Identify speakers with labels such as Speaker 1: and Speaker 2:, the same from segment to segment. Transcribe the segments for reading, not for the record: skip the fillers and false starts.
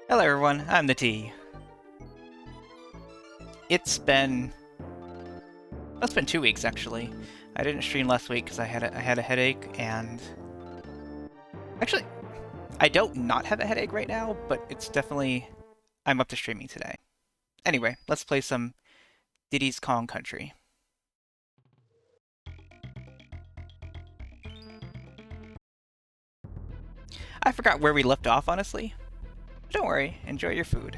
Speaker 1: Hello everyone, I'm the T. It's been... well, it's been 2 weeks actually. I didn't stream last week because I had a headache, and... actually, I don't not have a headache right now, but it's definitely... I'm up to streaming today. Anyway, let's play some Diddy's Kong Country. I forgot where we left off, honestly. Don't worry, enjoy your food.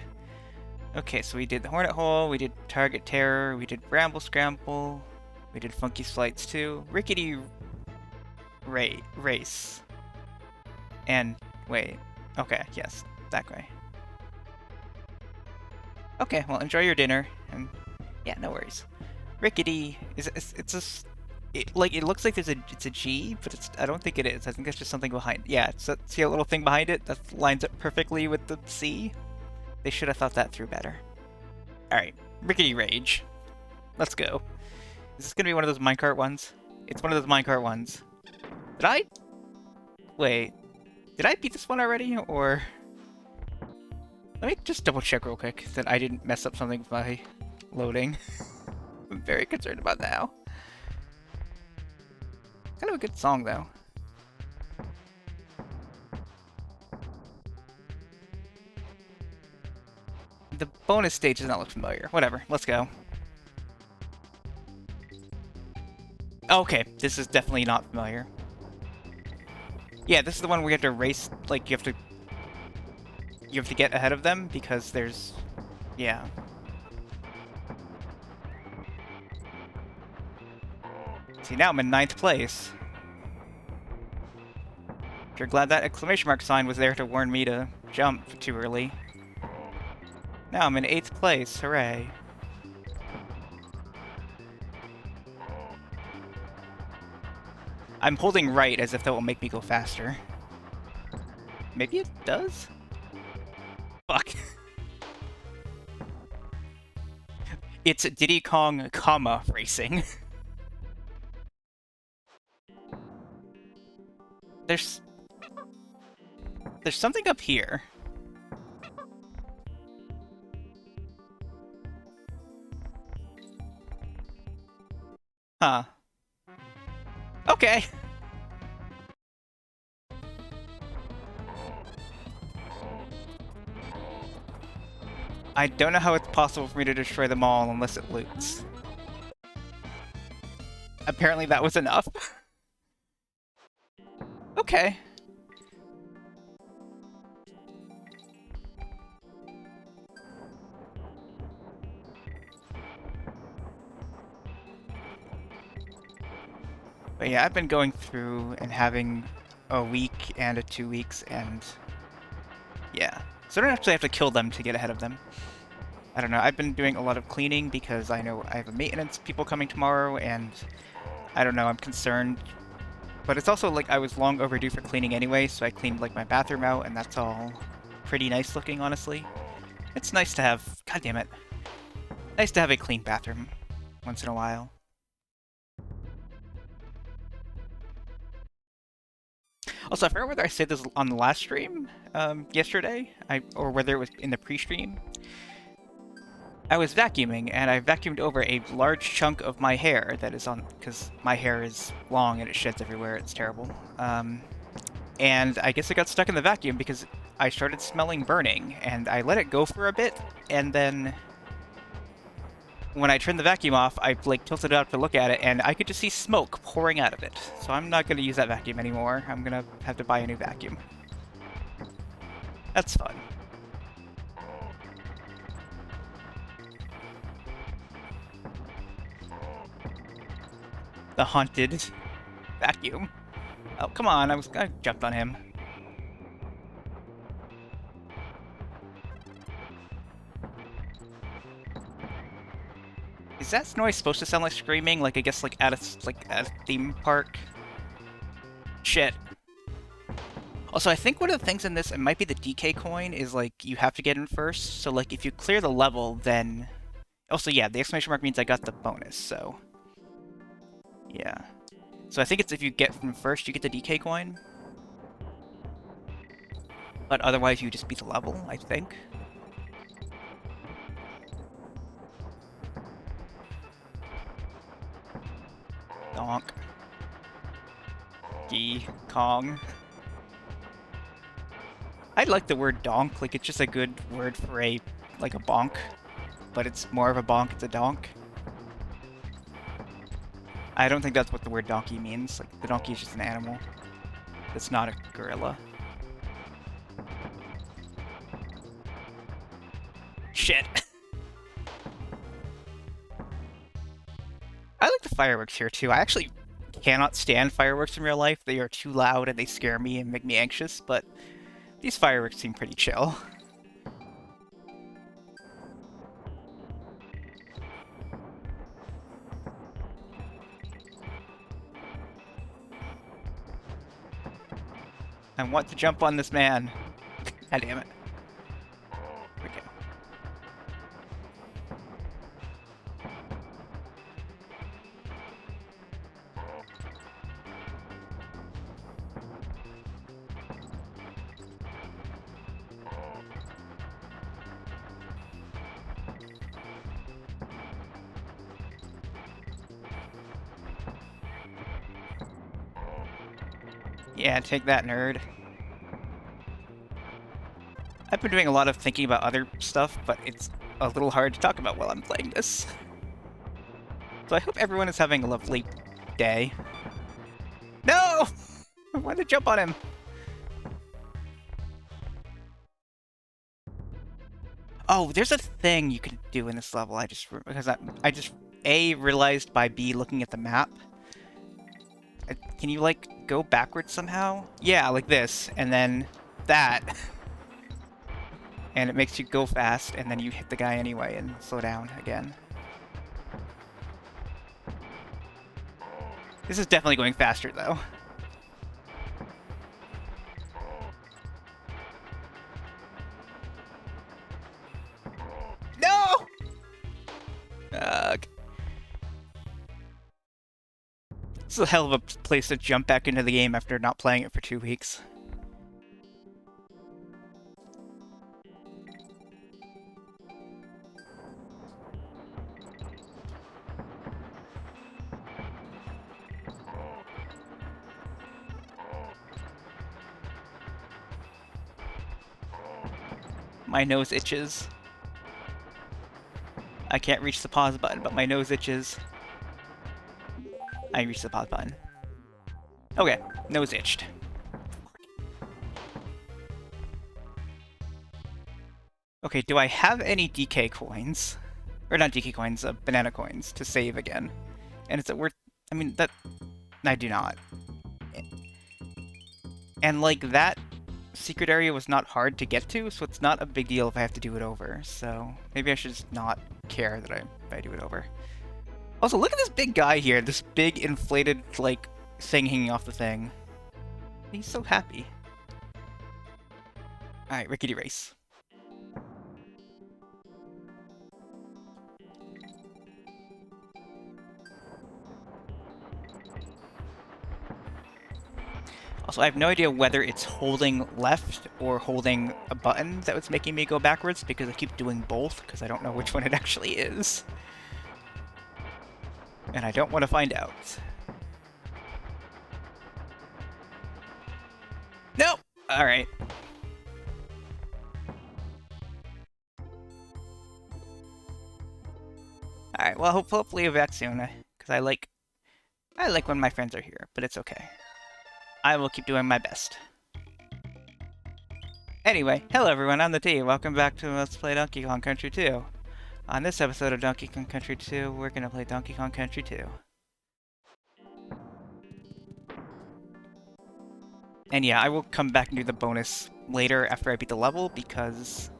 Speaker 1: Okay, so we did the Hornet Hole, we did Target Terror, we did Bramble Scramble, we did Funky Flights 2, Rickety Race. And, wait, okay, yes, that way. Okay, well, enjoy your dinner, and yeah, no worries. Rickety it's a it looks like it's a G, but I don't think it is. I think that's just something behind. Yeah, see a little thing behind it that lines up perfectly with the C. They should have thought that through better. All right, Rickety Rage. Let's go. Is this gonna be one of those minecart ones? It's one of those minecart ones. Did I? Wait. Did I beat this one already, or? Let me just double check real quick that I didn't mess up something by loading. I'm very concerned about now. Kind of a good song, though. The bonus stage does not look familiar. Whatever, let's go. Okay, this is definitely not familiar. Yeah, this is the one where you have to race, like, you have to get ahead of them because there's... yeah. See, now I'm in 9th place. If you're glad that exclamation mark sign was there to warn me to jump too early. Now I'm in 8th place, hooray. I'm holding right as if that will make me go faster. Maybe it does? Fuck. It's Diddy Kong, comma, racing. There's something up here. Huh. Okay. I don't know how it's possible for me to destroy them all unless it loots. Apparently that was enough. Okay. But yeah, I've been going through and having a week and a 2 weeks, and yeah. So I don't actually have to kill them to get ahead of them. I don't know, I've been doing a lot of cleaning because I know I have a maintenance people coming tomorrow, and I don't know, I'm concerned. But it's also like I was long overdue for cleaning anyway, so I cleaned like my bathroom out, and that's all pretty nice looking, honestly. It's nice to have, god damn it, nice to have a clean bathroom once in a while. Also, I forgot whether I said this on the last stream yesterday, or whether it was in the pre-stream. I was vacuuming, and I vacuumed over a large chunk of my hair that is on, because my hair is long and it sheds everywhere. It's terrible. And I guess it got stuck in the vacuum because I started smelling burning, and I let it go for a bit, and then when I turned the vacuum off, I like tilted it up to look at it, and I could just see smoke pouring out of it. So I'm not going to use that vacuum anymore. I'm going to have to buy a new vacuum. That's fun. The haunted vacuum. Oh, come on, I jumped on him. Is that noise supposed to sound like screaming? Like, I guess, like, at a theme park? Shit. Also, I think one of the things in this, it might be the DK coin, is, like, you have to get in first. So, like, if you clear the level, then... also, yeah, the exclamation mark means I got the bonus, so... yeah. So I think it's if you get from first, you get the DK coin. But otherwise, you just beat the level, I think. Donk. Gee. Kong. I like the word donk, like it's just a good word for like a bonk. But it's more of a bonk, it's a donk. I don't think that's what the word donkey means. Like, the donkey is just an animal. It's not a gorilla. Shit. I like the fireworks here, too. I actually cannot stand fireworks in real life. They are too loud and they scare me and make me anxious, but these fireworks seem pretty chill. I want to jump on this man. God damn it. Here we go. Yeah, take that, nerd. I've been doing a lot of thinking about other stuff, but it's a little hard to talk about while I'm playing this. So I hope everyone is having a lovely day. No! I wanted to jump on him. Oh, there's a thing you can do in this level. I just A, realized by B looking at the map. Can you, like, go backwards somehow? Yeah, like this, and then that. And it makes you go fast, and then you hit the guy anyway and slow down again. This is definitely going faster, though. No! Ugh. This is a hell of a place to jump back into the game after not playing it for 2 weeks. My nose itches. I can't reach the pause button, but my nose itches. I reached the pause button. Okay, nose itched. Okay, do I have any DK coins? Or not DK coins, banana coins to save again? And is it worth... I mean, that... I do not. And, like, that secret area was not hard to get to, so it's not a big deal if I have to do it over. So maybe I should just not care that if I do it over. Also, look at this big guy here. This big, inflated, like, thing hanging off the thing. He's so happy. Alright, Rickety Race. Also, I have no idea whether it's holding left or holding a button that was making me go backwards, because I keep doing both, because I don't know which one it actually is. And I don't want to find out. Nope! Alright. Alright, well, hopefully I'll be back soon, because I like when my friends are here, but it's okay. I will keep doing my best. Anyway, hello everyone, I'm the T. Welcome back to Let's Play Donkey Kong Country 2. On this episode of Donkey Kong Country 2, we're gonna play Donkey Kong Country 2. And yeah, I will come back and do the bonus later after I beat the level, because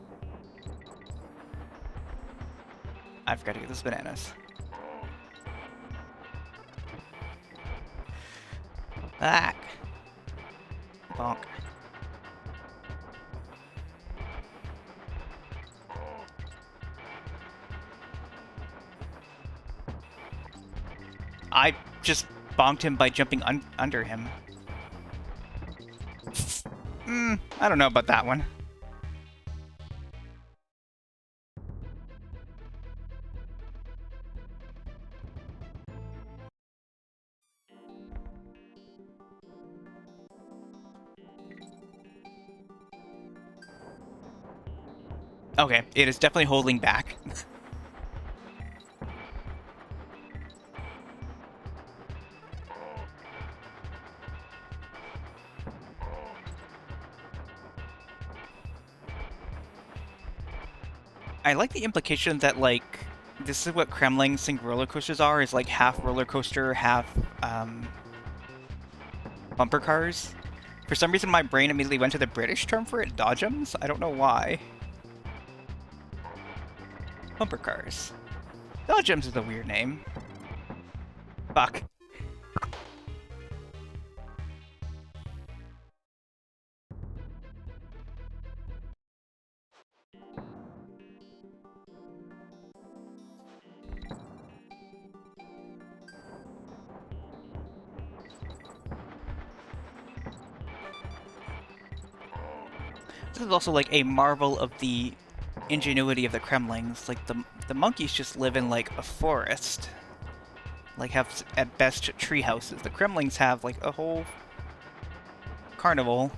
Speaker 1: I've got to get those bananas. Ah! Bonk. I just bonked him by jumping under him. I don't know about that one. Okay, it is definitely holding back. I like the implication that, like, this is what Kremlings think roller coasters are, is like half roller coaster, half bumper cars. For some reason, my brain immediately went to the British term for it, dodgems. I don't know why. Bumper cars. Dodgems is a weird name. Fuck. This is also like a marvel of the ingenuity of the Kremlings. Like the monkeys just live in like a forest. Like have at best tree houses. The Kremlings have like a whole carnival.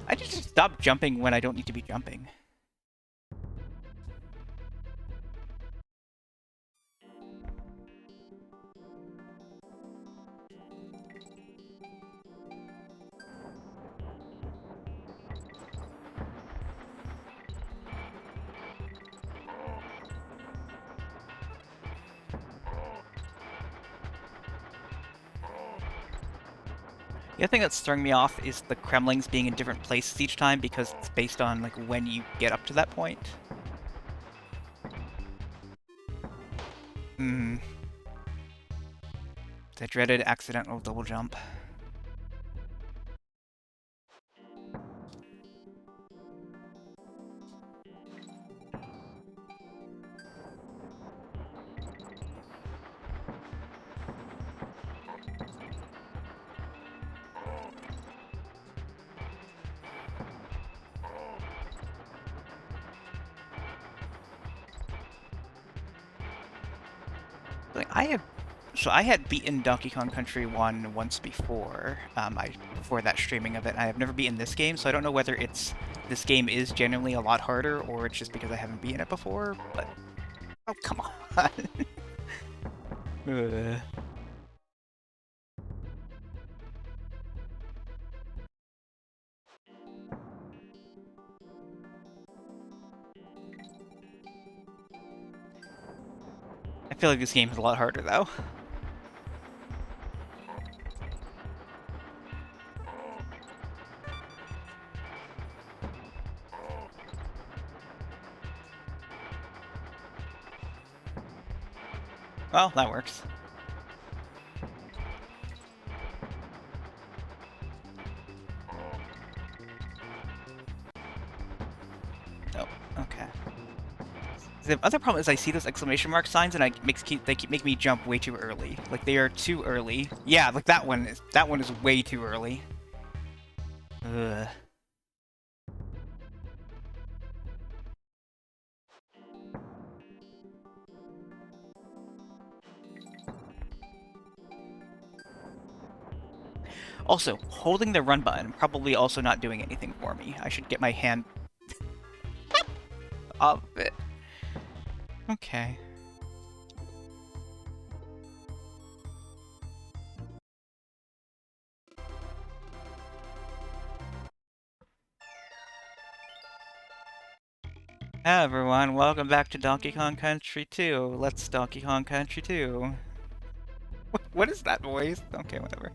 Speaker 1: I just stop jumping when I don't need to be jumping. The other thing that's throwing me off is the Kremlings being in different places each time because it's based on like when you get up to that point. The dreaded accidental double jump. Like I had beaten Donkey Kong Country 1 once before, before that streaming of it. I have never beaten this game, so I don't know whether this game is genuinely a lot harder or it's just because I haven't beaten it before, but oh, come on. Ugh. I feel like this game is a lot harder though. Well, that works. Oh, okay. The other problem is I see those exclamation mark signs and they keep making me jump way too early. Like they are too early. Yeah, like that one is way too early. Ugh. Also, holding the run button probably also not doing anything for me. I should get my hand off it. Okay. Hi everyone, welcome back to Donkey Kong Country 2. Let's Donkey Kong Country 2. What is that voice? Okay, whatever.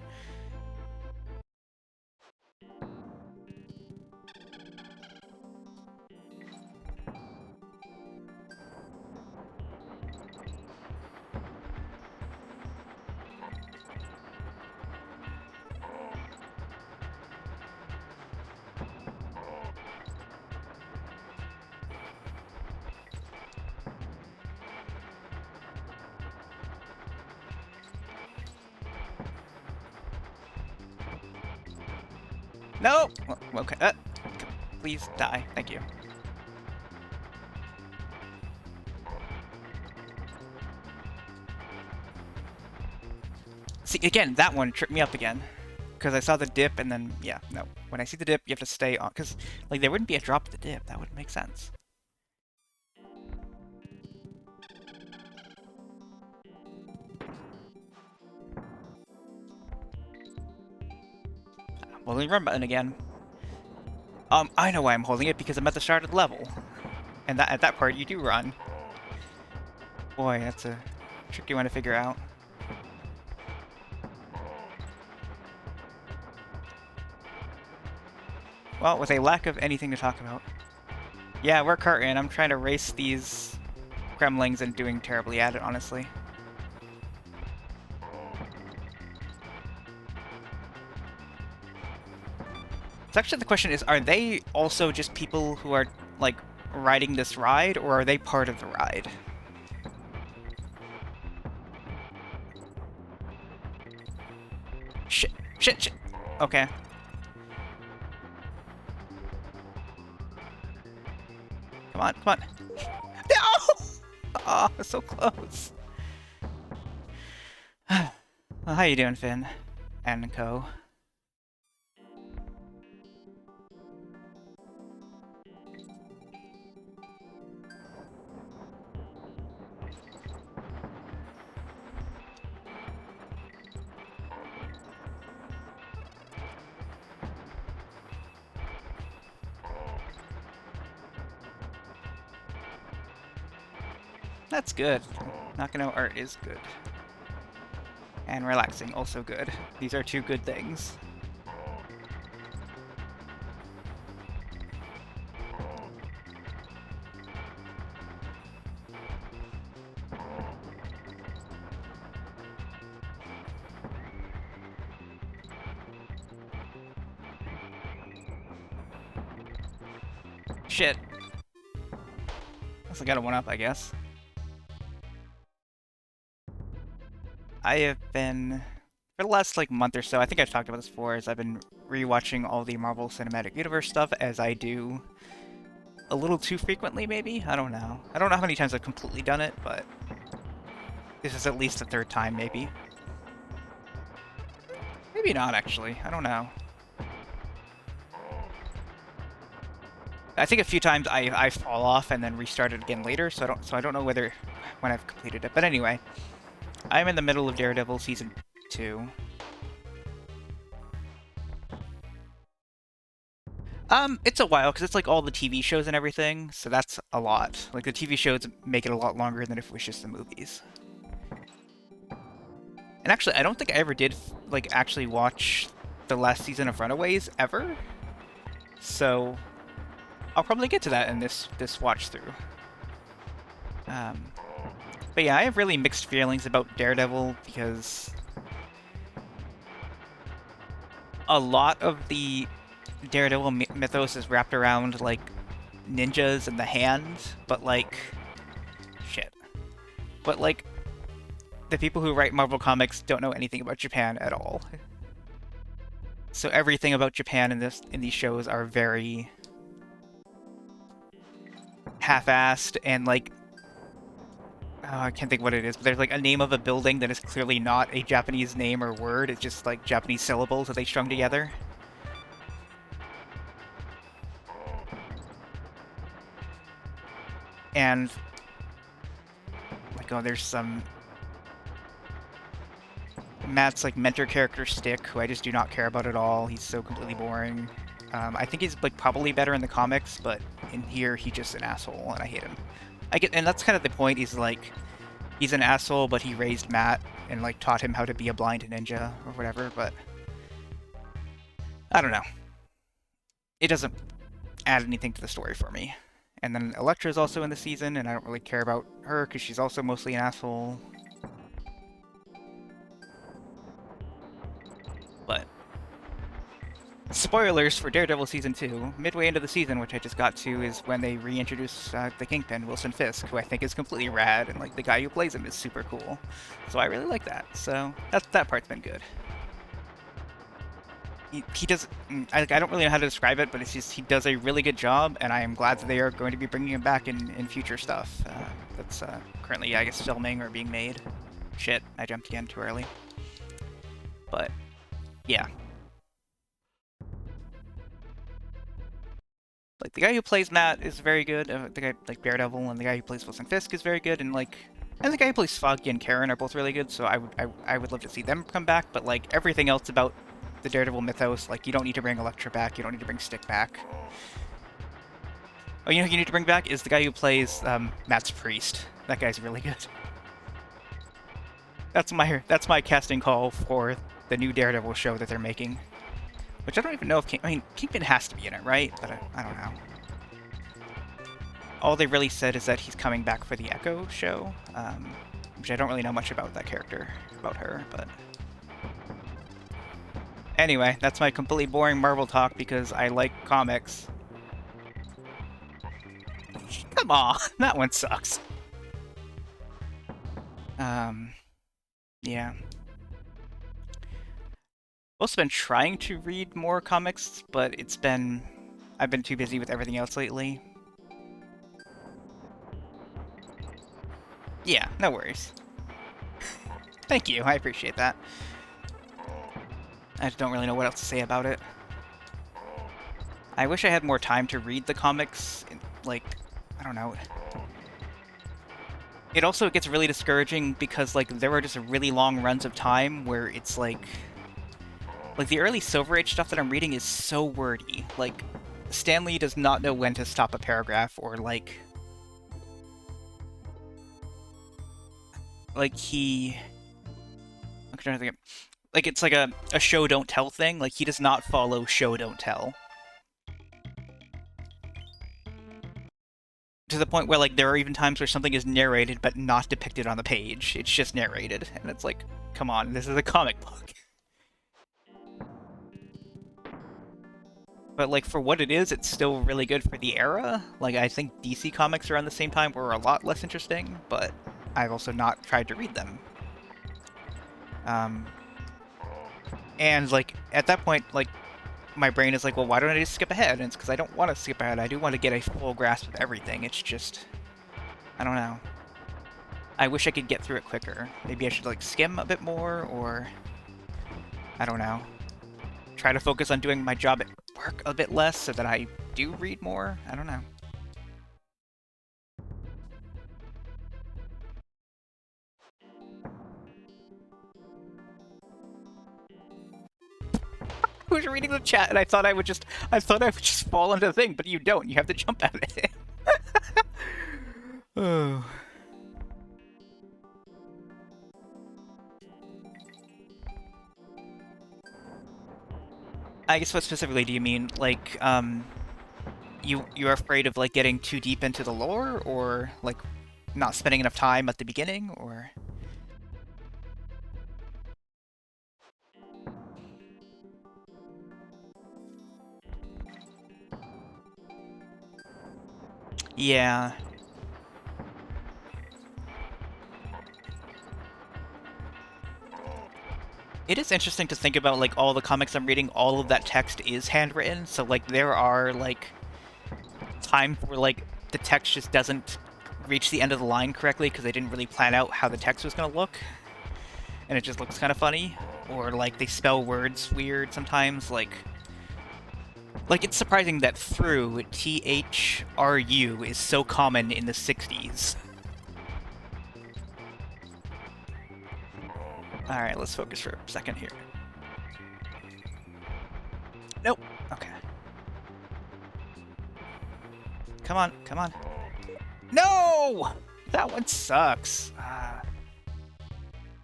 Speaker 1: No! Well, okay. Please die. Thank you. See, again, that one tripped me up again. Because I saw the dip and then, yeah, no. When I see the dip, you have to stay on. Because, like, there wouldn't be a drop of the dip. That wouldn't make sense. Holding run button again. I know why I'm holding it, because I'm at the start of the level. And at that part, you do run. Boy, that's a tricky one to figure out. Well, with a lack of anything to talk about. Yeah, we're carting. I'm trying to race these gremlings and doing terribly at it, honestly. So actually the question is, are they also just people who are, like, riding this ride, or are they part of the ride? Shit, shit, shit. Okay. Come on, come on. No! Oh, so close. Well, how you doing, Finn? And Co. That's good. Nakano art is good. And relaxing, also good. These are two good things. Shit. Guess I got a 1-up, I guess. I have been, for the last like month or so, I think I've talked about this before, is I've been rewatching all the Marvel Cinematic Universe stuff, as I do a little too frequently, maybe? I don't know. I don't know how many times I've completely done it, but this is at least the third time, maybe. Maybe not, actually. I don't know. I think a few times I fall off and then restart it again later, so I don't know whether when I've completed it. But anyway, I'm in the middle of Daredevil Season 2. It's a while, because it's like all the TV shows and everything, so that's a lot. Like, the TV shows make it a lot longer than if it was just the movies. And actually, I don't think I ever did, like, actually watch the last season of Runaways, ever. So, I'll probably get to that in this watch through. But yeah, I have really mixed feelings about Daredevil, because a lot of the Daredevil mythos is wrapped around, like, ninjas and the hand, but, like, shit. But, like, the people who write Marvel Comics don't know anything about Japan at all. So everything about Japan in these shows are very half-assed, and, like, I can't think what it is, but there's, like, a name of a building that is clearly not a Japanese name or word, it's just, like, Japanese syllables that they strung together. And, like, oh, there's some Matt's, like, mentor character, Stick, who I just do not care about at all. He's so completely boring. I think he's, like, probably better in the comics, but in here, he's just an asshole, and I hate him. And that's kind of the point, he's, like, he's an asshole, but he raised Matt, and, like, taught him how to be a blind ninja, or whatever, but I don't know. It doesn't add anything to the story for me. And then Elektra's also in the season, and I don't really care about her, because she's also mostly an asshole. But spoilers for Daredevil Season 2. Midway into the season, which I just got to, is when they reintroduce the Kingpin, Wilson Fisk, who I think is completely rad, and, like, the guy who plays him is super cool. So I really like that. So that part's been good. he does. I don't really know how to describe it, but it's just he does a really good job, and I am glad that they are going to be bringing him back in future stuff. That's currently, I guess, filming or being made. Shit, I jumped again too early. But yeah, like the guy who plays Matt is very good. The guy like Daredevil and the guy who plays Wilson Fisk is very good, and the guy who plays Foggy and Karen are both really good. So I would love to see them come back. But like everything else about the Daredevil mythos, like you don't need to bring Elektra back, you don't need to bring Stick back. Oh, you know who you need to bring back is the guy who plays Matt's priest. That guy's really good. That's my casting call for the new Daredevil show that they're making. Which I don't even know if Kingpin has to be in it, right? But I don't know. All they really said is that he's coming back for the Echo show, which I don't really know much about that character, about her, but... Anyway, that's my completely boring Marvel talk because I like comics. Come on, that one sucks. Yeah. Also been trying to read more comics, but I've been too busy with everything else lately. Yeah, no worries. Thank you, I appreciate that. I just don't really know what else to say about it. I wish I had more time to read the comics, like, I don't know. It also gets really discouraging because, like, there are just really long runs of time where it's like the early Silver Age stuff that I'm reading is so wordy. Like, Stan Lee does not know when to stop a paragraph, or like he... I'm trying to think. Like, it's like a show don't tell thing. Like, he does not follow show don't tell. To the point where, like, there are even times where something is narrated but not depicted on the page. It's just narrated. And it's like, come on, this is a comic book. But, like, for what it is, it's still really good for the era. Like, I think DC comics around the same time were a lot less interesting, but I've also not tried to read them. And, like, at that point, like, my brain is like, well, why don't I just skip ahead? And it's because I don't want to skip ahead. I do want to get a full grasp of everything. It's just... I don't know. I wish I could get through it quicker. Maybe I should, like, skim a bit more, or... I don't know. Try to focus on doing my job at work a bit less so that I do read more? I don't know. I was reading the chat and I thought I would just fall into the thing, but you don't. You have to jump at it. Oh. I guess what specifically do you mean? Like, you're afraid of, like, getting too deep into the lore, or, like, not spending enough time at the beginning, or... Yeah. It is interesting to think about, like, all the comics I'm reading, all of that text is handwritten, so, like, there are, like, times where, like, the text just doesn't reach the end of the line correctly because they didn't really plan out how the text was going to look, and it just looks kind of funny, or, like, they spell words weird sometimes, like, it's surprising that through, T-H-R-U, is so common in the 60s. Alright, let's focus for a second here. Nope. Okay. Come on, come on. No! That one sucks.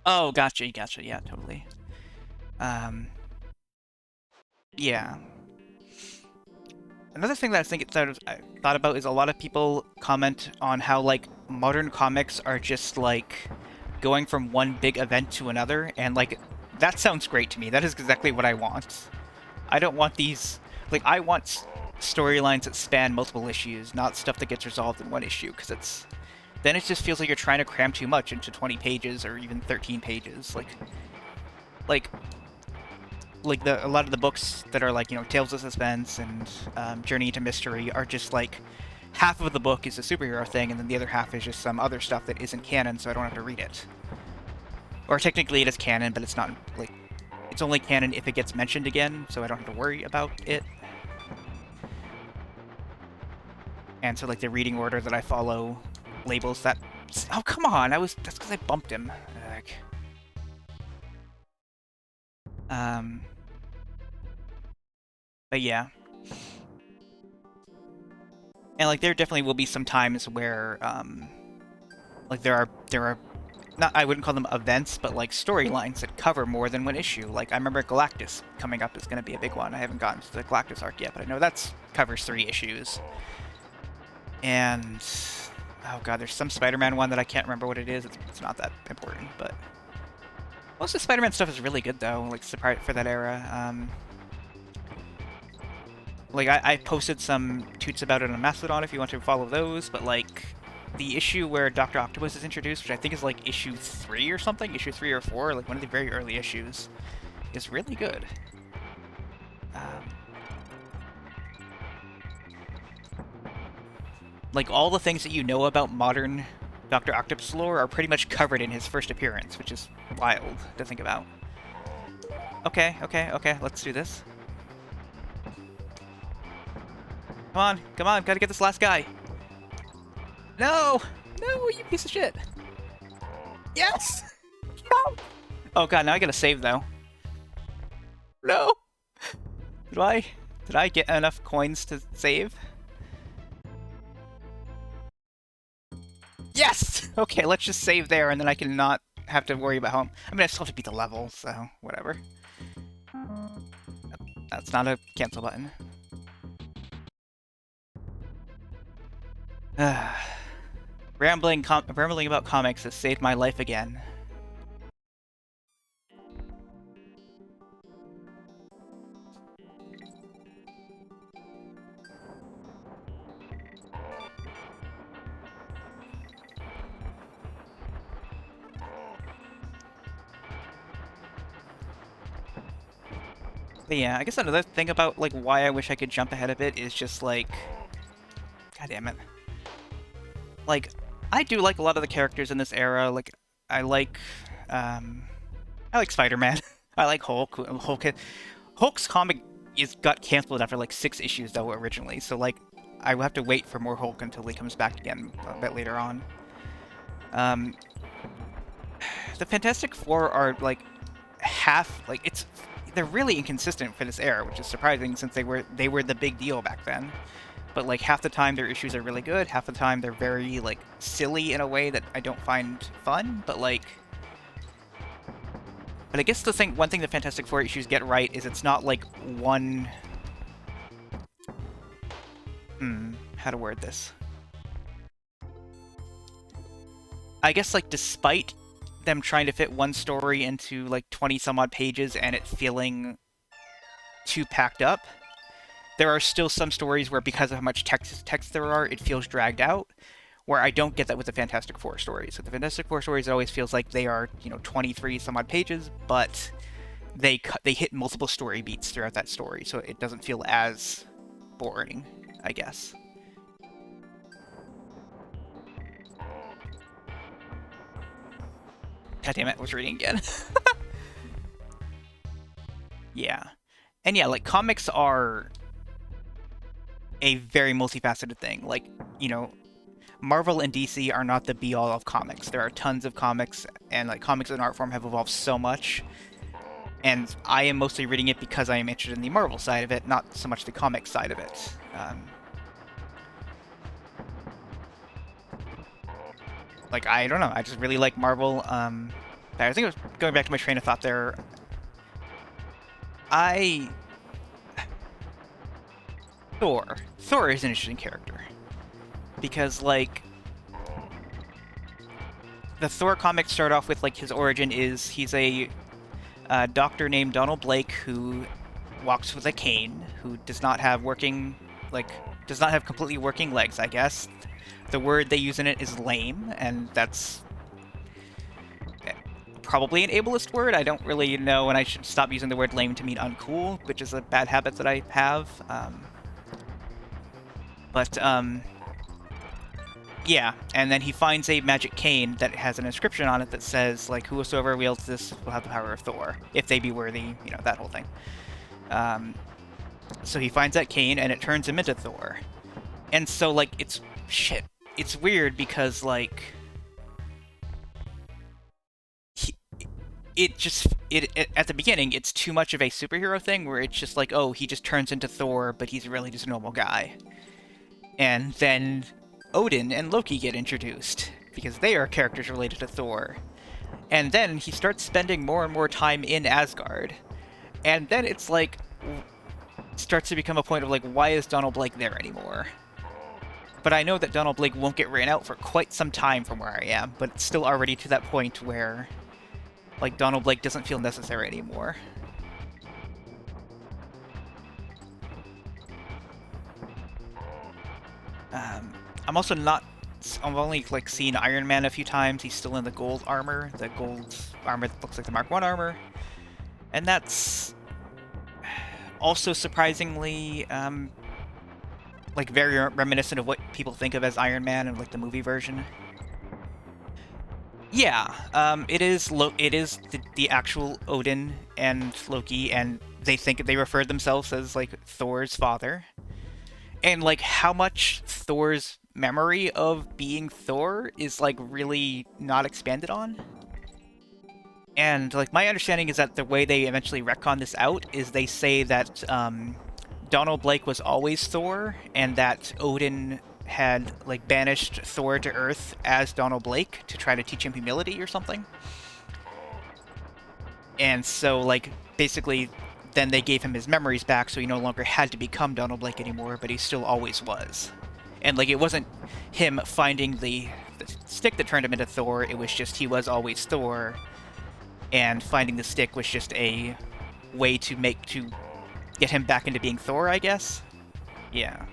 Speaker 1: Oh, gotcha, gotcha. Yeah, totally. Yeah. Another thing that I thought about is a lot of people comment on how, like, modern comics are just, like, going from one big event to another, and, like, that sounds great to me. That is exactly what I want. I don't want these... Like, I want storylines that span multiple issues, not stuff that gets resolved in one issue, because it's... Then it just feels like you're trying to cram too much into 20 pages, or even 13 pages. Like, like a lot of the books that are like, you know, Tales of Suspense and Journey into Mystery are just like half of the book is a superhero thing, and then the other half is just some other stuff that isn't canon, so I don't have to read it. Or technically it is canon, but it's not, like, it's only canon if it gets mentioned again, so I don't have to worry about it. And so, like, the reading order that I follow labels that... Oh, come on! That's because I bumped him. But yeah. And, like, there definitely will be some times where, like, there are not, I wouldn't call them events, but like storylines that cover more than one issue. Like, I remember Galactus coming up is going to be a big one. I haven't gotten to the Galactus arc yet, but I know that's covers 3 issues. And oh god, there's some Spider-Man one that I can't remember what it is. It's not that important, but most of the Spider-Man stuff is really good though. Like, for that era. Like, I posted some tweets about it on Mastodon if you want to follow those, but like, the issue where Dr. Octopus is introduced, which I think is like issue 3 or something, issue 3 or 4, like one of the very early issues, is really good. Like, all the things that you know about modern Dr. Octopus lore are pretty much covered in his first appearance, which is wild to think about. Okay, let's do this. Come on, gotta get this last guy. No, you piece of shit. Yes! No! Oh god, now I gotta save though. No! Did I get enough coins to save? Yes! Okay, let's just save there, and then I can not have to worry about home. I mean, I still have to beat the level, so whatever. That's not a cancel button. Rambling about comics has saved my life again. But yeah, I guess another thing about like why I wish I could jump ahead a bit is just like, god damn it. Like, I do like a lot of the characters in this era. Like, I like Spider-Man. I like Hulk. Hulk's comic got canceled after like 6 issues though originally. So like, I will have to wait for more Hulk until he comes back again a bit later on. The Fantastic Four are like they're really inconsistent for this era, which is surprising since they were the big deal back then. But like, half the time their issues are really good, half the time they're very like silly in a way that I don't find fun. But I guess one thing the Fantastic Four issues get right is it's not like one. How to word this? I guess like, despite them trying to fit one story into like 20 some odd pages and it feeling too packed up, there are still some stories where, because of how much text there are, it feels dragged out, where I don't get that with the Fantastic Four stories. So the Fantastic Four stories, it always feels like they are, 23 some odd pages, but they hit multiple story beats throughout that story, so it doesn't feel as boring, I guess. God damn it, I was reading again. Yeah. And yeah, like, comics are a very multifaceted thing. Like, Marvel and DC are not the be-all of comics. There are tons of comics, and like, comics in art form have evolved so much. And I am mostly reading it because I am interested in the Marvel side of it, not so much the comic side of it. Like, I don't know, I just really like Marvel. I think I was going back to my train of thought there. Thor is an interesting character. Because, like, the Thor comics start off with, like, his origin is he's a doctor named Donald Blake who walks with a cane, who does not have completely working legs, I guess. The word they use in it is lame, and that's probably an ableist word. I don't really know, and I should stop using the word lame to mean uncool, which is a bad habit that I have. But yeah, and then he finds a magic cane that has an inscription on it that says, like, whosoever wields this will have the power of Thor, if they be worthy, you know, that whole thing. So he finds that cane, and it turns him into Thor. And so, like, it's weird because, like, at the beginning, it's too much of a superhero thing where it's just like, oh, he just turns into Thor, but he's really just a normal guy. And then Odin and Loki get introduced, because they are characters related to Thor. And then he starts spending more and more time in Asgard. And then it's like, starts to become a point of like, why is Donald Blake there anymore? But I know that Donald Blake won't get written out for quite some time from where I am, but it's still already to that point where, like, Donald Blake doesn't feel necessary anymore. I'm also not... I've only, like, seen Iron Man a few times. He's still in the gold armor. The gold armor that looks like the Mark I armor. And that's also surprisingly, like, very reminiscent of what people think of as Iron Man and, like, the movie version. Yeah, it is the actual Odin and Loki, and they referred themselves as, like, Thor's father. And, like, how much Thor's memory of being Thor is, like, really not expanded on. And, like, my understanding is that the way they eventually retcon this out is they say that Donald Blake was always Thor, and that Odin had, like, banished Thor to Earth as Donald Blake to try to teach him humility or something. And so, like, basically, then they gave him his memories back, so he no longer had to become Donald Blake anymore, but he still always was. And, like, it wasn't him finding the stick that turned him into Thor, it was just he was always Thor, and finding the stick was just a way to get him back into being Thor, I guess? Yeah.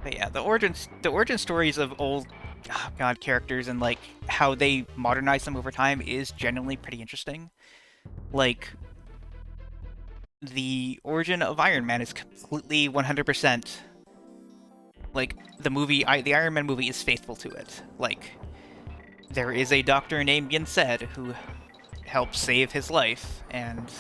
Speaker 1: But yeah, the origin stories of old characters and, like, how they modernize them over time is genuinely pretty interesting. Like, the origin of Iron Man is completely 100%, like, the Iron Man movie is faithful to it. Like, there is a doctor named Yinzed who helps save his life, and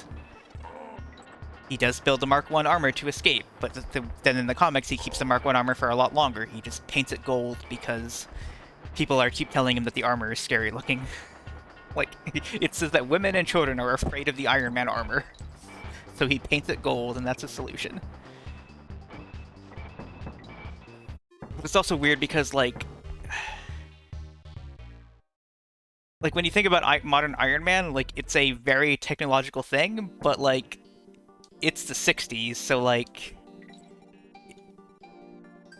Speaker 1: he does build the Mark I armor to escape, but then in the comics he keeps the Mark I armor for a lot longer. He just paints it gold because people keep telling him that the armor is scary looking. Like, it says that women and children are afraid of the Iron Man armor. So he paints it gold, and that's a solution. It's also weird because, like, when you think about modern Iron Man, like, it's a very technological thing, but, like, it's the 60s, so, like,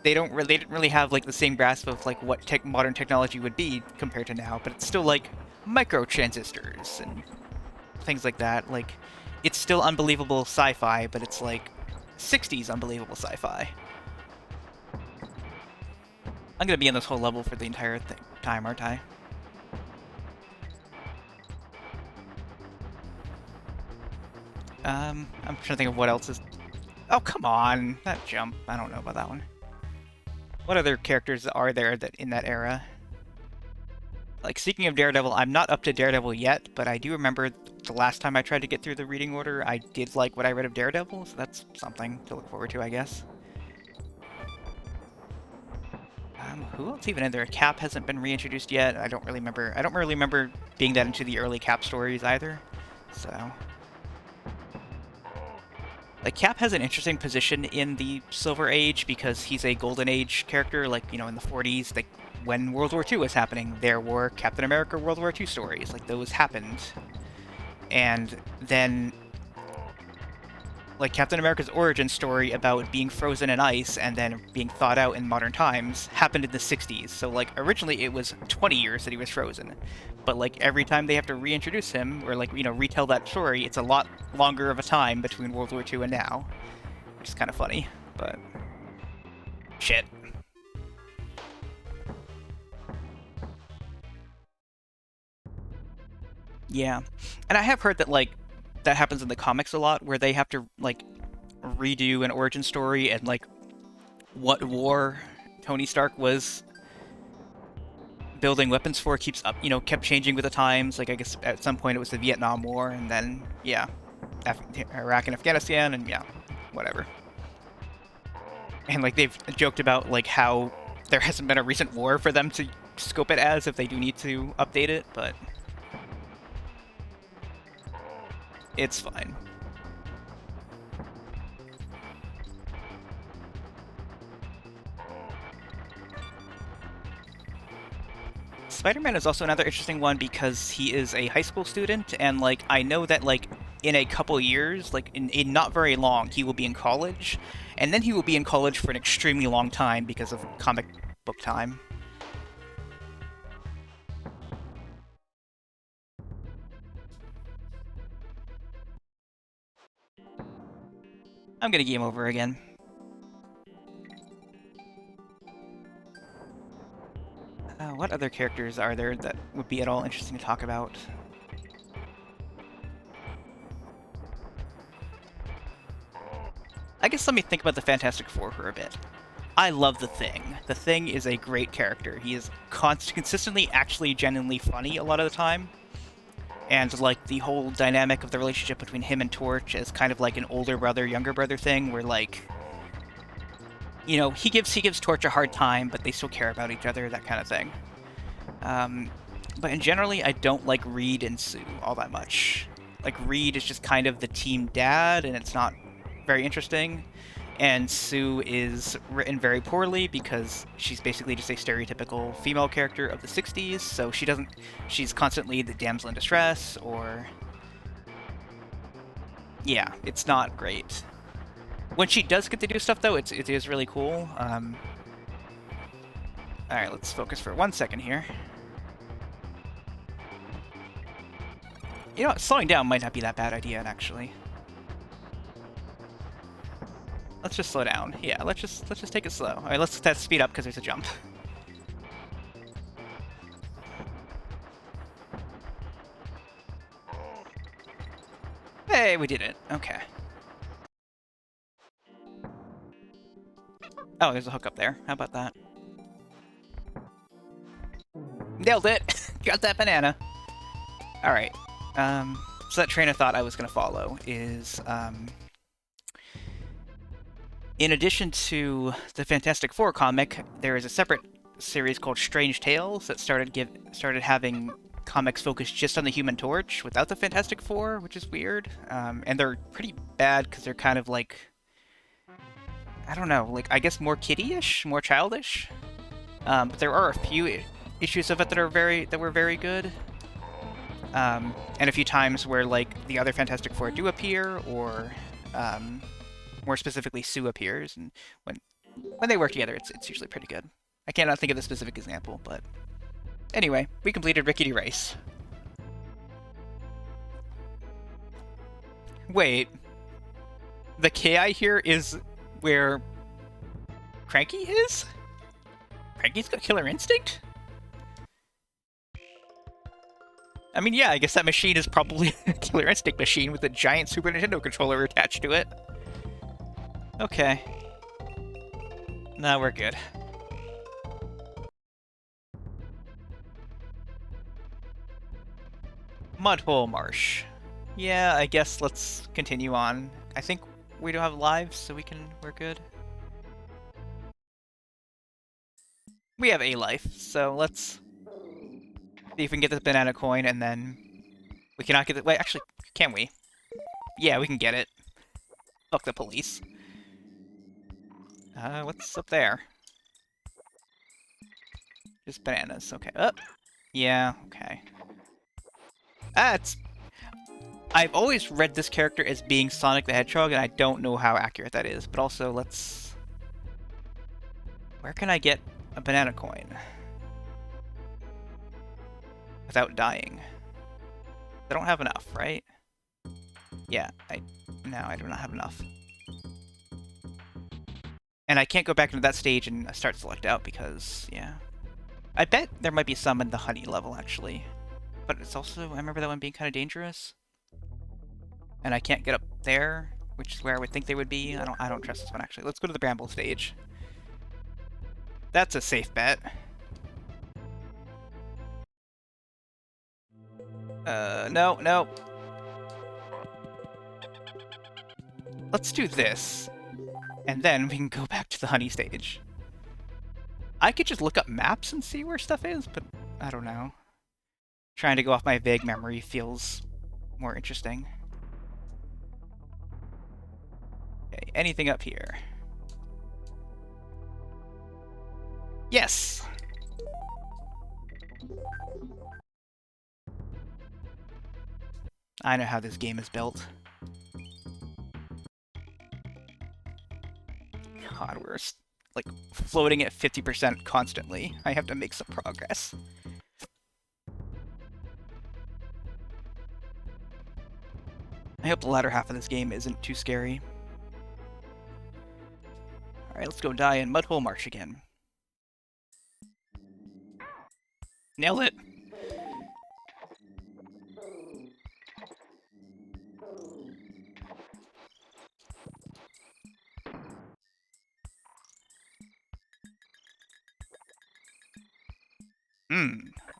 Speaker 1: they didn't really have, like, the same grasp of, like, what modern technology would be compared to now, but it's still, like, microtransistors and things like that. Like, it's still unbelievable sci-fi, but it's, like, 60s unbelievable sci-fi. I'm gonna be in this whole level for the entire time, aren't I? I'm trying to think of what else is... Oh, come on! That jump. I don't know about that one. What other characters are there in that era? Like, speaking of Daredevil, I'm not up to Daredevil yet, but I do remember the last time I tried to get through the reading order, I did like what I read of Daredevil, so that's something to look forward to, I guess. Who else even in there? Cap hasn't been reintroduced yet. I don't really remember being that into the early Cap stories either, so... Like, Cap has an interesting position in the Silver Age because he's a Golden Age character, like, you know, in the 40s, like, when World War II was happening, there were Captain America World War II stories, like, those happened. And then, like, Captain America's origin story about being frozen in ice and then being thawed out in modern times happened in the 60s, so, like, originally it was 20 years that he was frozen. But, like, every time they have to reintroduce him, or, like, you know, retell that story, it's a lot longer of a time between World War II and now. Which is kind of funny. but shit. Yeah, and I have heard that like that happens in the comics a lot, where they have to like redo an origin story and like what war Tony Stark was building weapons for keeps up, kept changing with the times. Like I guess at some point it was the Vietnam War, and then yeah, Iraq and Afghanistan, and yeah, whatever. And like they've joked about like how there hasn't been a recent war for them to scope it as if they do need to update it, but it's fine. Spider-Man is also another interesting one because he is a high school student, and like I know that like in a couple years, like in not very long, he will be in college, and then he will be in college for an extremely long time because of comic book time. I'm gonna game over again. What other characters are there that would be at all interesting to talk about? I guess let me think about the Fantastic Four for a bit. I love the Thing. The Thing is a great character. He is consistently, actually, genuinely funny a lot of the time. And like the whole dynamic of the relationship between him and Torch is kind of like an older brother, younger brother thing, where like, he gives Torch a hard time, but they still care about each other, that kind of thing. But in generally, I don't like Reed and Sue all that much. Like Reed is just kind of the team dad, and it's not very interesting. And Sue is written very poorly because she's basically just a stereotypical female character of the 60s, so she's constantly the damsel in distress, or... Yeah, it's not great. When she does get to do stuff, though, it is really cool. Alright, let's focus for 1 second here. You know what, slowing down might not be that bad idea, actually. Let's just slow down. Yeah, let's just take it slow. All right, let's speed up because there's a jump. Hey, we did it. Okay. Oh, there's a hook up there. How about that? Nailed it! Got that banana. All right. So that train of thought I was going to follow is, in addition to the Fantastic Four comic, there is a separate series called Strange Tales that started having comics focused just on the Human Torch without the Fantastic Four, which is weird. And they're pretty bad because they're kind of like, I don't know, like I guess more kiddie-ish, more childish. But there are a few issues of it that were very good. And a few times where like the other Fantastic Four do appear, or more specifically Sue appears, and when they work together, it's usually pretty good. I cannot think of the specific example, but anyway, we completed Rickety Race. Wait, the KI here is where Cranky is? Cranky's got Killer Instinct? I mean, yeah, I guess that machine is probably a Killer Instinct machine with a giant Super Nintendo controller attached to it. Okay. Now we're good. Mudhole Marsh. Yeah, I guess let's continue on. I think we don't have lives, so we're good. We have a life, so let's see if we can get this banana coin, and then we cannot get it. Wait, actually, can we? Yeah, we can get it. Fuck the police. What's up there? Just bananas. Okay. Yeah, okay. I've always read this character as being Sonic the Hedgehog, and I don't know how accurate that is. But also, where can I get a banana coin without dying? I don't have enough, right? Yeah, no, I do not have enough. And I can't go back into that stage and start select out because, yeah. I bet there might be some in the honey level, actually. But it's also, I remember that one being kind of dangerous. And I can't get up there, which is where I would think they would be. I don't trust this one, actually. Let's go to the bramble stage. That's a safe bet. No, no. Let's do this. And then we can go back to the honey stage. I could just look up maps and see where stuff is, but I don't know. Trying to go off my vague memory feels more interesting. Okay, anything up here? Yes! I know how this game is built. God, we're like floating at 50% constantly. I have to make some progress. I hope the latter half of this game isn't too scary. Alright, let's go die in Mudhole Marsh again. Nailed it!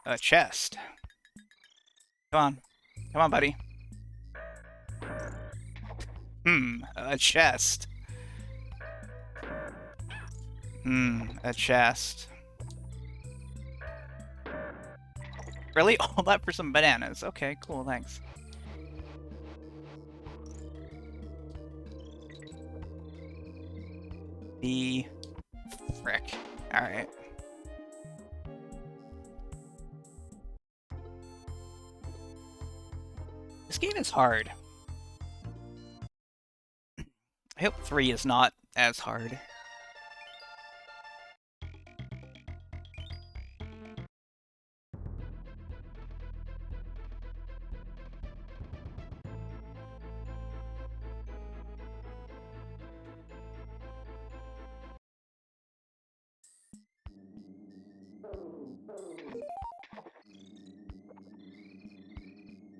Speaker 1: A chest. Come on. Come on, buddy. A chest. A chest. Really? All that for some bananas. Okay, cool, thanks. The frick. Alright. This game is hard. I hope 3 is not as hard.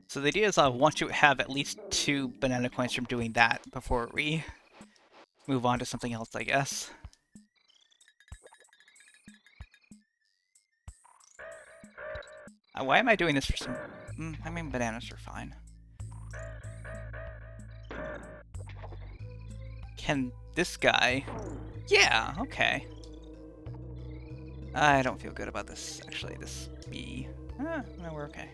Speaker 1: So the idea is I want to have at least 2 banana coins from doing that before we move on to something else, I guess. Why am I doing this for some... I mean, bananas are fine. Can this guy... Yeah, okay. I don't feel good about this, actually, this bee. No, we're okay.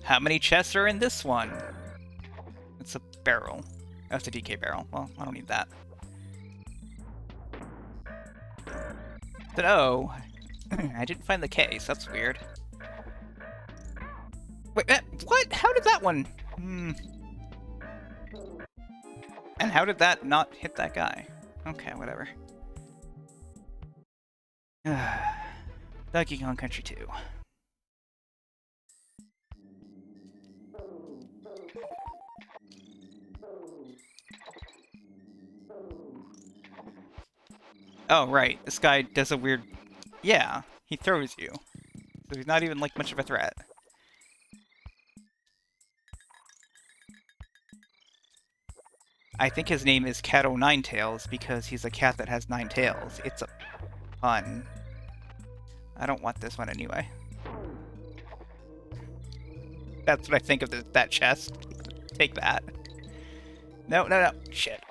Speaker 1: How many chests are in this one? It's a barrel. That's a DK barrel. Well, I don't need that. But oh, I didn't find the case. That's weird. Wait, what? How did that one? And how did that not hit that guy? Okay, whatever. Donkey Kong Country 2. Oh, right. This guy does a weird... Yeah, he throws you. So he's not even, like, much of a threat. I think his name is Cat O' because he's a cat that has 9 tails. It's a pun. I don't want this one anyway. That's what I think of that chest. Take that. No, no, no. Shit.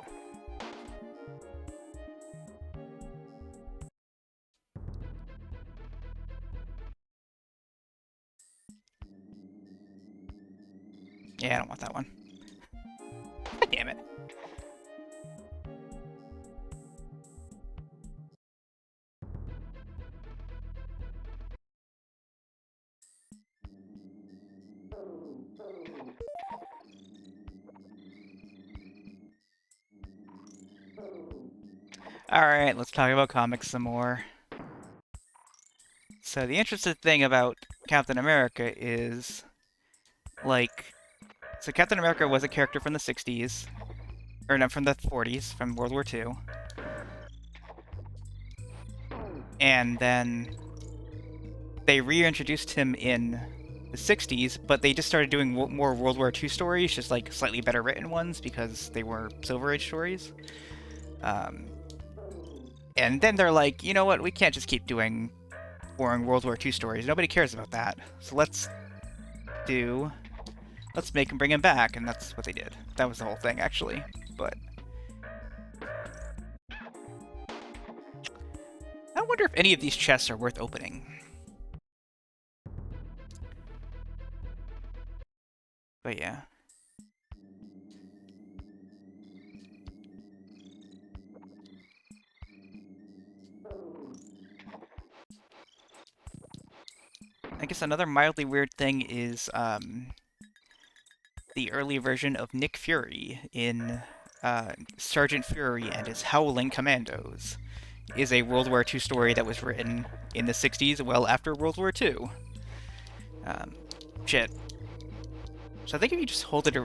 Speaker 1: Yeah, I don't want that one. God damn it. Alright, let's talk about comics some more. So the interesting thing about Captain America is, like... So Captain America was a character from the 60s, or no, from the 40s, from World War II. And then they reintroduced him in the 60s, but they just started doing more World War II stories, just like slightly better written ones because they were Silver Age stories. And then they're like, you know what, we can't just keep doing boring World War II stories. Nobody cares about that. So let's make him bring him back, and that's what they did. That was the whole thing, actually. But I wonder if any of these chests are worth opening. But yeah. I guess another mildly weird thing is the early version of Nick Fury in Sergeant Fury and his Howling Commandos is a World War II story that was written in the 60s, well after World War II. Shit. So I think if you just hold it...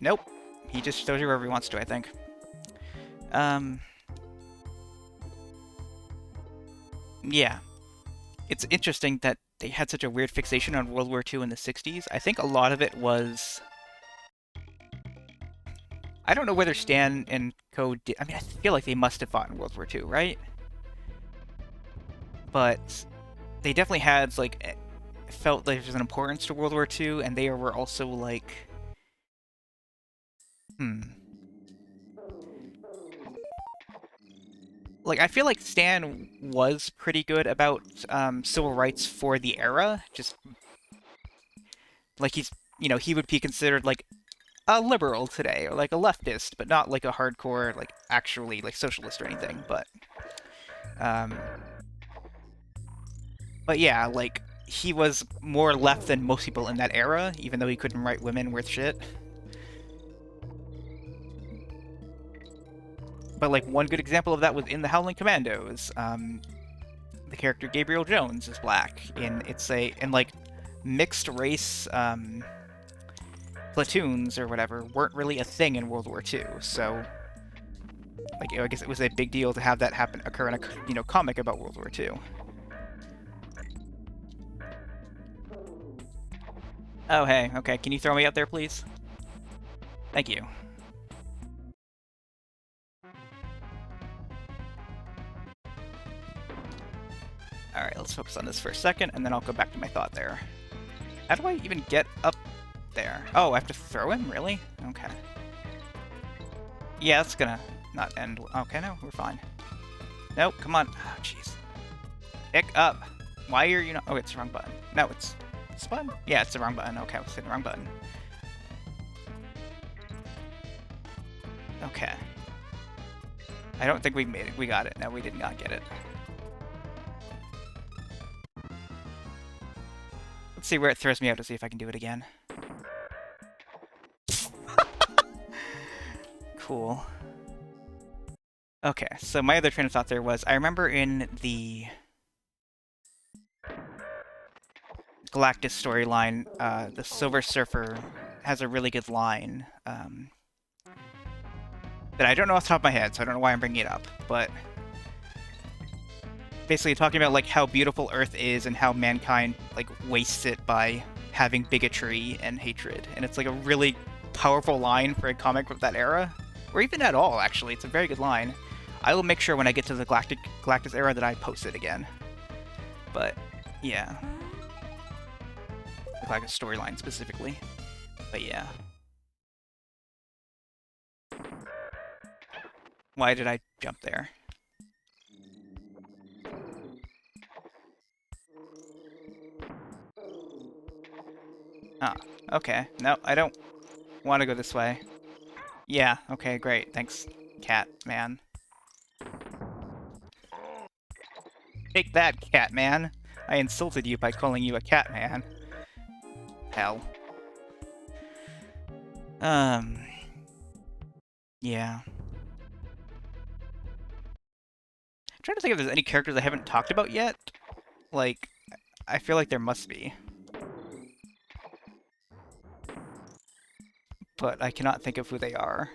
Speaker 1: Nope. He just shows you wherever he wants to, I think. Yeah. It's interesting that they had such a weird fixation on World War II in the 60s. I think a lot of it was... I don't know whether Stan and Co. did... I mean, I feel like they must have fought in World War II, right? But they definitely had, like... felt like there's an importance to World War II, and they were also, like... Like, I feel like Stan was pretty good about civil rights for the era. Just, like, he's... You know, he would be considered, like, a liberal today, or like a leftist, but not like a hardcore, like actually like socialist or anything. Um, but yeah, like he was more left than most people in that era, even though he couldn't write women worth shit. But like one good example of that was in the Howling Commandos. The character Gabriel Jones is black, and in like mixed race platoons or whatever weren't really a thing in World War II, so. Like, I guess it was a big deal to have that occur in a comic about World War II. Oh, hey, okay, can you throw me up there, please? Thank you. Alright, let's focus on this for a second, and then I'll go back to my thought there. How do I even get up there? Oh, I have to throw him? Really? Okay. Yeah, that's gonna not end... Okay, no, we're fine. Nope, come on. Oh, jeez. Pick up! Why are you not... Oh, it's the wrong button. No, it's... This button? Yeah, it's the wrong button. Okay, I was hitting the wrong button. Okay. I don't think we made it. We got it. No, we did not get it. Let's see where it throws me out to see if I can do it again. Cool. Okay, so my other train of thought there was, I remember in the Galactus storyline, the Silver Surfer has a really good line that I don't know off the top of my head, so I don't know why I'm bringing it up, but basically talking about like how beautiful Earth is and how mankind like wastes it by having bigotry and hatred, and it's like a really powerful line for a comic of that era, or even at all. Actually, it's a very good line. I will make sure when I get to the Galactus era that I post it again. But yeah, the Galactus storyline specifically. But yeah. Why did I jump there? Ah, okay. No, I don't want to go this way. Yeah, okay, great. Thanks, cat man. Take that, cat man. I insulted you by calling you a cat man. Hell. Yeah. I'm trying to think if there's any characters I haven't talked about yet. Like, I feel like there must be. But I cannot think of who they are.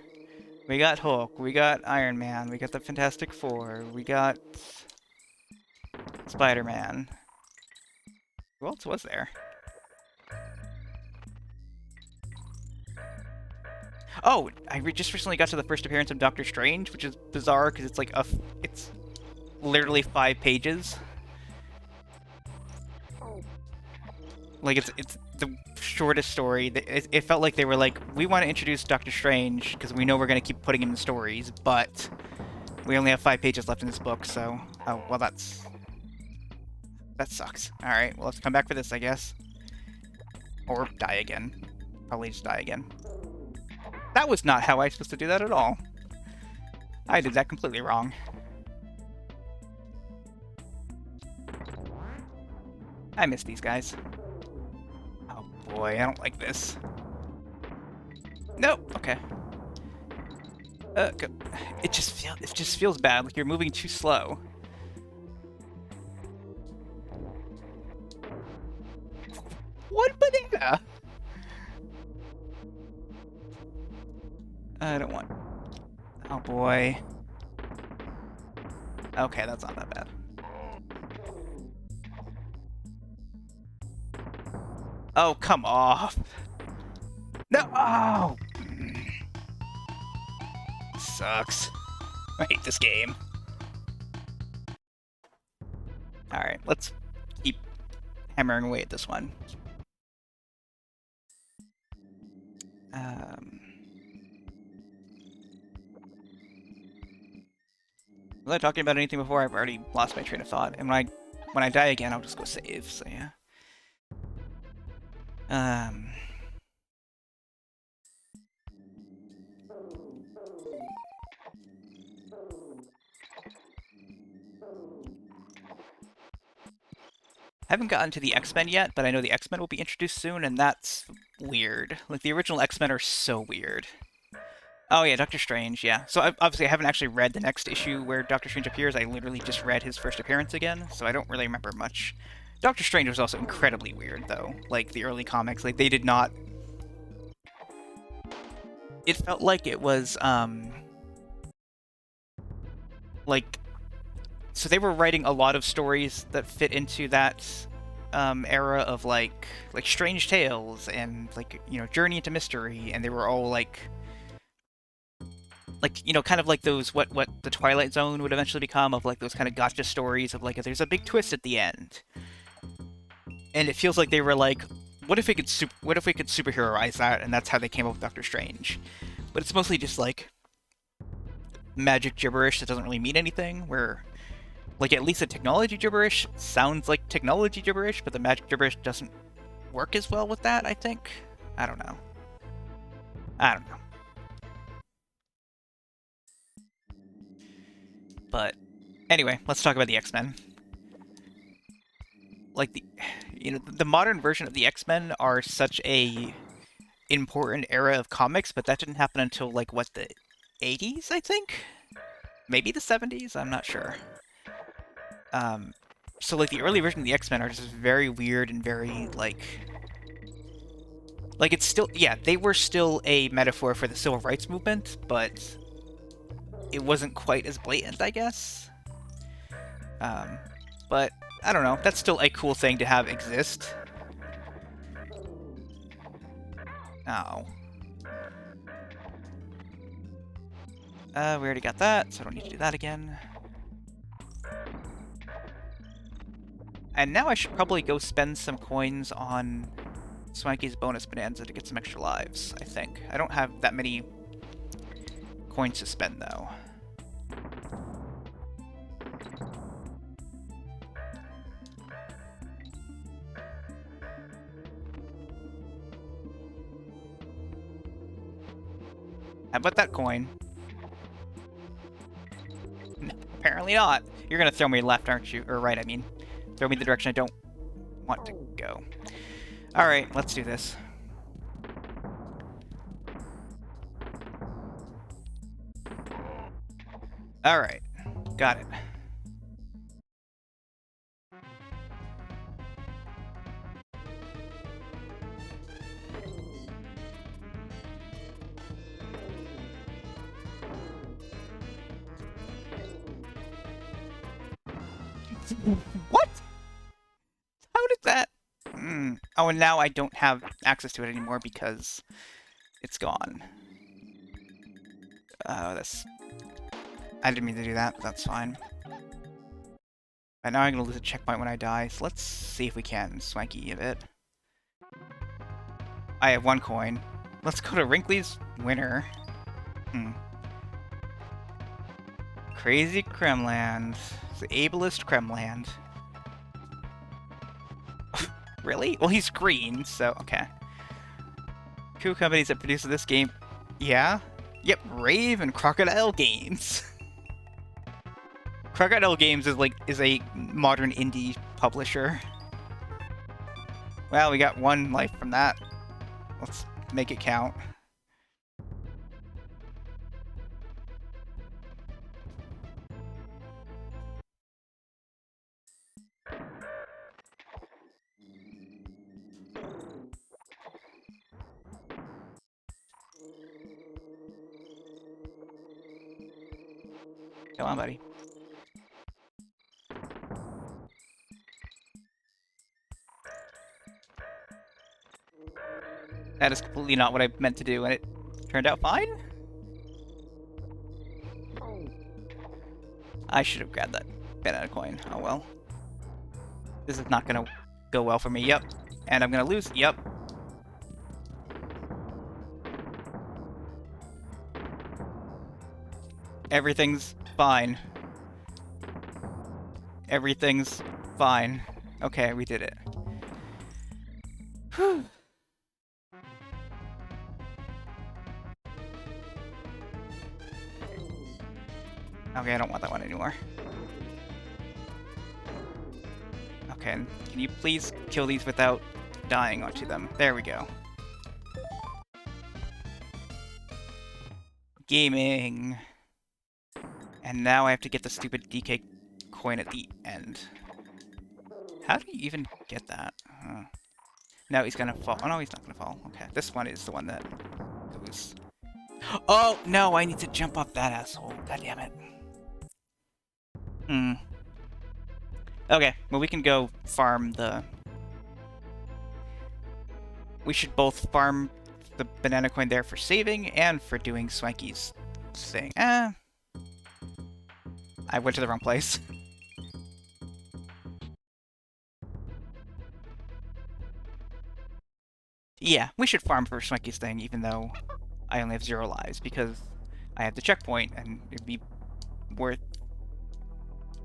Speaker 1: We got Hulk, we got Iron Man, we got the Fantastic Four, we got Spider-Man. Who else was there? Oh, just recently got to the first appearance of Doctor Strange, which is bizarre because it's like it's literally 5 pages. Like it's the shortest story. It felt like they were like, we want to introduce Doctor Strange because we know we're going to keep putting him in stories, but we only have 5 pages left in this book, so oh well, that sucks. All right, well let's come back for this, I guess, or die again. Probably just die again. That was not how I was supposed to do that at all. I did that completely wrong. I miss these guys. Oh boy, I don't like this. Nope. Okay. It just feels bad. Like you're moving too slow. One banana. I don't want. Oh boy. Okay, that's not that bad. Oh, come off. No. Oh. Sucks. I hate this game. Alright, let's keep hammering away at this one. Was I talking about anything before? I've already lost my train of thought. And when I die again, I'll just go save, so yeah. Haven't gotten to the X-Men yet, but I know the X-Men will be introduced soon, and that's weird. Like, the original X-Men are so weird. Oh yeah, Doctor Strange, yeah. So obviously I haven't actually read the next issue where Doctor Strange appears. I literally just read his first appearance again, so I don't really remember much. Doctor Strange was also incredibly weird, though. Like, the early comics, like, they did not... It felt like it was, like... So they were writing a lot of stories that fit into that era of, like Strange Tales and, like, you know, Journey into Mystery, and they were all, like, you know, kind of like those, what the Twilight Zone would eventually become, of, like, those kind of gotcha stories of, like, there's a big twist at the end. And it feels like they were like, what if we could superheroize that, and that's how they came up with Doctor Strange. But it's mostly just, like, magic gibberish that doesn't really mean anything, where... Like, at least the technology gibberish sounds like technology gibberish, but the magic gibberish doesn't work as well with that, I think. I don't know. But, anyway, let's talk about the X-Men. Like, the modern version of the X-Men are such a important era of comics, but that didn't happen until, like, what, the 80s, I think? Maybe the 70s? I'm not sure. So, like, the early version of the X-Men are just very weird and very, like, it's still... Yeah, they were still a metaphor for the civil rights movement, but it wasn't quite as blatant, I guess. But, I don't know. That's still a cool thing to have exist. Oh. We already got that, so I don't need to do that again. And now I should probably go spend some coins on Swanky's bonus Bonanza to get some extra lives, I think. I don't have that many coins to spend, though. How about that coin? No, apparently not. You're gonna throw me left, aren't you? Or right, I mean. Throw me the direction I don't want to go. Alright, let's do this. Alright, got it. What? How did that? Oh, and now I don't have access to it anymore because it's gone. That's... I didn't mean to do that, but that's fine. But now I'm gonna lose a checkpoint when I die, so let's see if we can Swanky a bit. I have 1 coin. Let's go to Wrinkly's winner. Crazy Kremland. It's the ablest Kremland. Really? Well, he's green, so okay. Cool companies that produce this game. Yeah? Yep, Rave and Crocodile Games. Crocodile Games is a modern indie publisher. Well, we got 1 life from that. Let's make it count. Come on, buddy. That is completely not what I meant to do, and it turned out fine? I should have grabbed that banana coin. Oh well. This is not gonna go well for me. Yep. And I'm gonna lose. Yep. Everything's fine. Everything's fine. Okay, we did it. Whew. Okay, I don't want that one anymore. Okay, can you please kill these without dying onto them? There we go. Gaming. And now I have to get the stupid DK coin at the end. How do you even get that? No, he's gonna fall. Oh no, he's not gonna fall. Okay, this one is the one that goes... Oh, no, I need to jump off that asshole. God damn it. Okay, well we can go farm the... We should both farm the banana coin there for saving and for doing Swanky's thing. I went to the wrong place. Yeah, we should farm for Swanky's thing, even though I only have 0 lives, because I have the checkpoint, and it'd be worth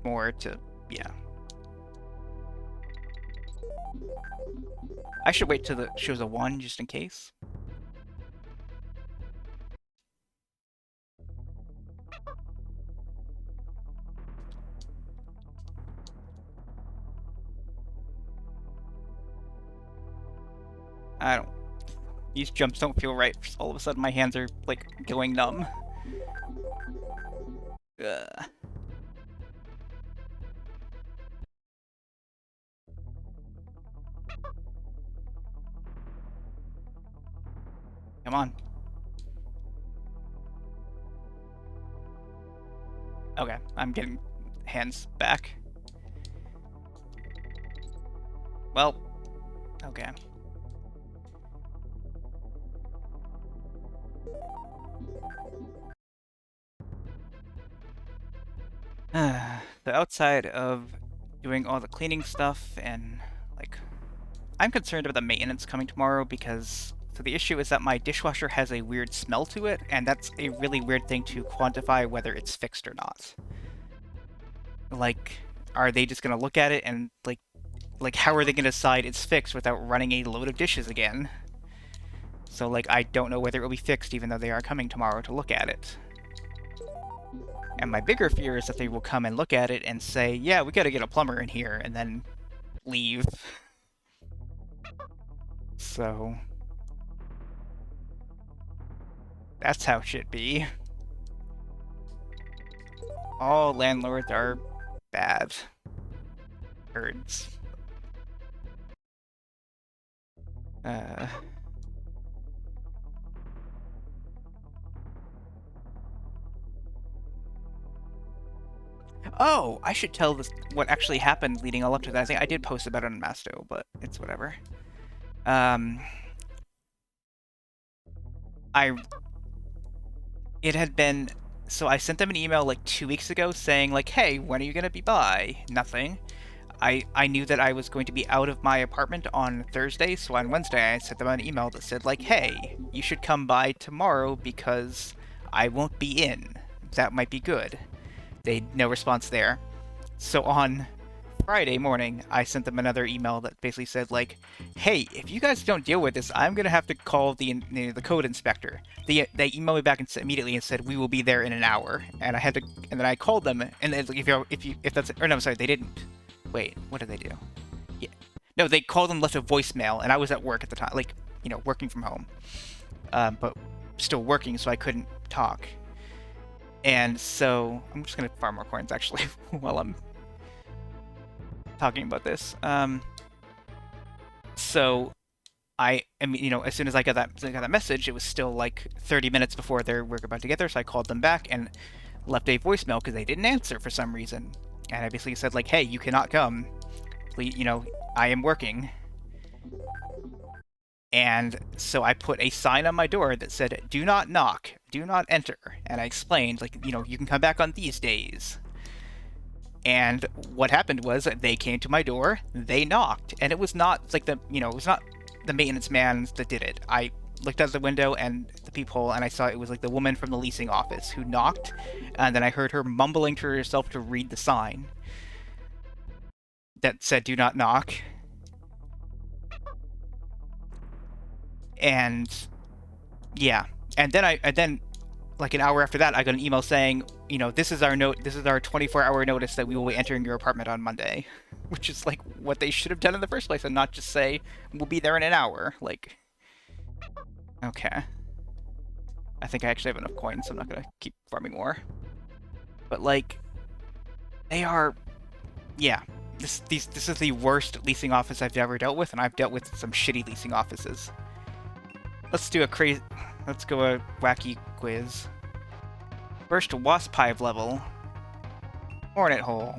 Speaker 1: more to... yeah. I should wait till it shows a 1, just in case. I don't... These jumps don't feel right. All of a sudden my hands are, like, going numb. Ugh. Come on. Okay, I'm getting hands back. Well, okay. The outside of doing all the cleaning stuff and, like... I'm concerned about the maintenance coming tomorrow because... So the issue is that my dishwasher has a weird smell to it, and that's a really weird thing to quantify whether it's fixed or not. Like, are they just gonna look at it and, like how are they gonna decide it's fixed without running a load of dishes again? So, like, I don't know whether it will be fixed even though they are coming tomorrow to look at it. And my bigger fear is that they will come and look at it and say, yeah, we gotta get a plumber in here, and then leave. So... that's how it should be. All landlords are bad birds. Oh, I should tell this what actually happened leading all up to that. I think I did post about it on Masto, but it's whatever. It had been, so I sent them an email like 2 weeks ago saying like, hey, when are you gonna be by? Nothing. I knew that I was going to be out of my apartment on Thursday, so on Wednesday I sent them an email that said like, hey, you should come by tomorrow because I won't be in. That might be good. No response there. So on Friday morning, I sent them another email that basically said like, "Hey, if you guys don't deal with this, I'm gonna have to call the code inspector." They emailed me back immediately and said we will be there in an hour, and I had to, and then I called them, and if that's, or no, I'm sorry, they didn't. Wait, what did they do? Yeah, no, they called and left a voicemail, and I was at work at the time, like working from home, but still working, so I couldn't talk. And so I'm just gonna farm more coins actually while I'm talking about this. So I mean, as soon as I got that message, it was still like 30 minutes before they were about to get there, so I called them back and left a voicemail because they didn't answer for some reason. And I basically said like, "Hey, you cannot come. Please, I am working." And so I put a sign on my door that said, "Do not knock, do not enter." And I explained like, you can come back on these days. And what happened was they came to my door, they knocked, and it was not like it was not the maintenance man that did it. I looked out the window and the peephole, and I saw it was like the woman from the leasing office who knocked, and then I heard her mumbling to herself to read the sign that said "Do not knock." And yeah, and then like an hour after that, I got an email saying, this is our 24-hour notice that we will be entering your apartment on Monday, which is like what they should have done in the first place and not just say we'll be there in an hour. Like, okay, I think I actually have enough coins, so I'm not gonna keep farming more. But like, they are, yeah. This is the worst leasing office I've ever dealt with, and I've dealt with some shitty leasing offices. Let's go a wacky quiz. First wasp hive level. Hornet hole.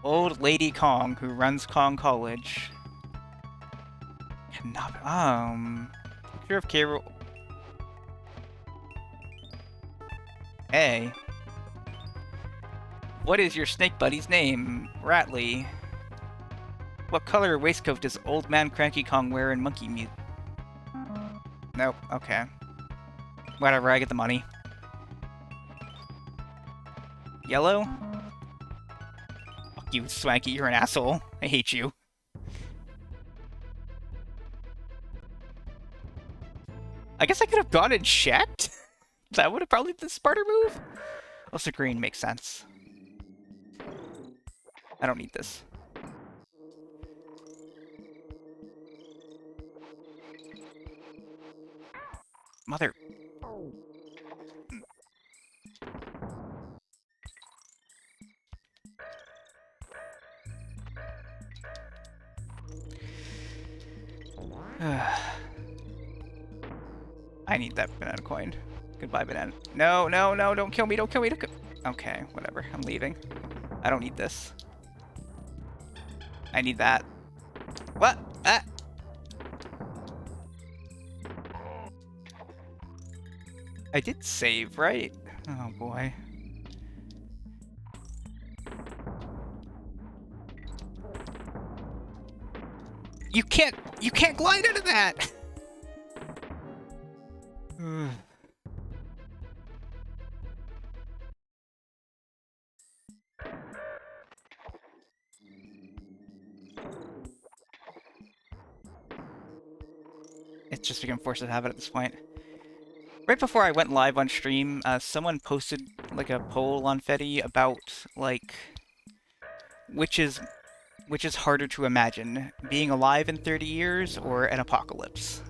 Speaker 1: Old Lady Kong, who runs Kong College. Picture of K. Hey. What is your snake buddy's name? Ratley. What color waistcoat does Old Man Cranky Kong wear in Monkey Mute? Nope, okay. Whatever, I get the money. Yellow? Fuck you, Swanky, you're an asshole. I hate you. I guess I could have gone and checked? That would have probably been the smarter move? Also, green makes sense. I don't need this. Mother... I need that banana coin. Goodbye, banana. No, no, no, don't kill me, don't kill me, Okay, whatever, I'm leaving. I don't need this. I need that. What? Ah! I did save, right? Oh boy. You can't glide out of that! It's just become force of habit at this point. Right before I went live on stream, someone posted like a poll on Fetty about like which is harder to imagine, being alive in 30 years or an apocalypse.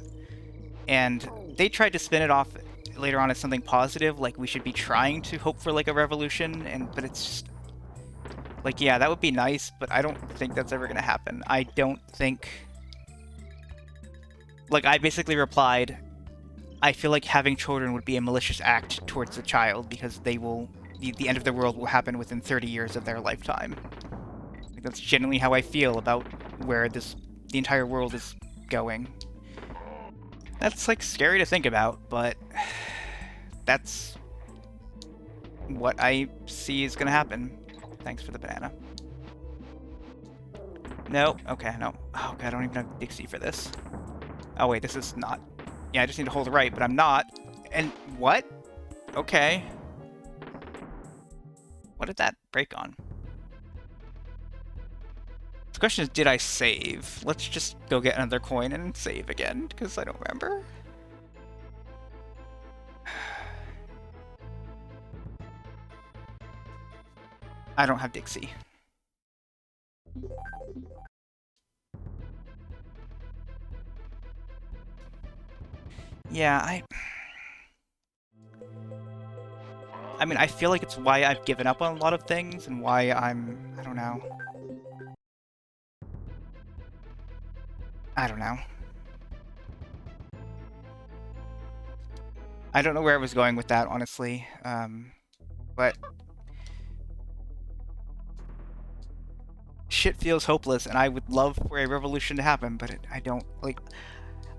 Speaker 1: And they tried to spin it off later on as something positive, like we should be trying to hope for like a revolution, but it's just like, yeah, that would be nice, but I don't think that's ever gonna happen. I don't think... Like, I basically replied, I feel like having children would be a malicious act towards the child because they will the end of the world will happen within 30 years of their lifetime. Like, that's genuinely how I feel about where the entire world is going. That's, like, scary to think about, but that's what I see is gonna happen. Thanks for the banana. No, okay, no. Oh god, I don't even have Dixie for this. Oh wait, this is not. Yeah, I just need to hold right, but I'm not. And what? Okay. What did that break on? The question is, did I save? Let's just go get another coin and save again, because I don't remember. I don't have Dixie. Yeah, I mean, I feel like it's why I've given up on a lot of things and why I don't know. I don't know. I don't know where I was going with that, honestly. But shit feels hopeless, and I would love for a revolution to happen, but I don't, like...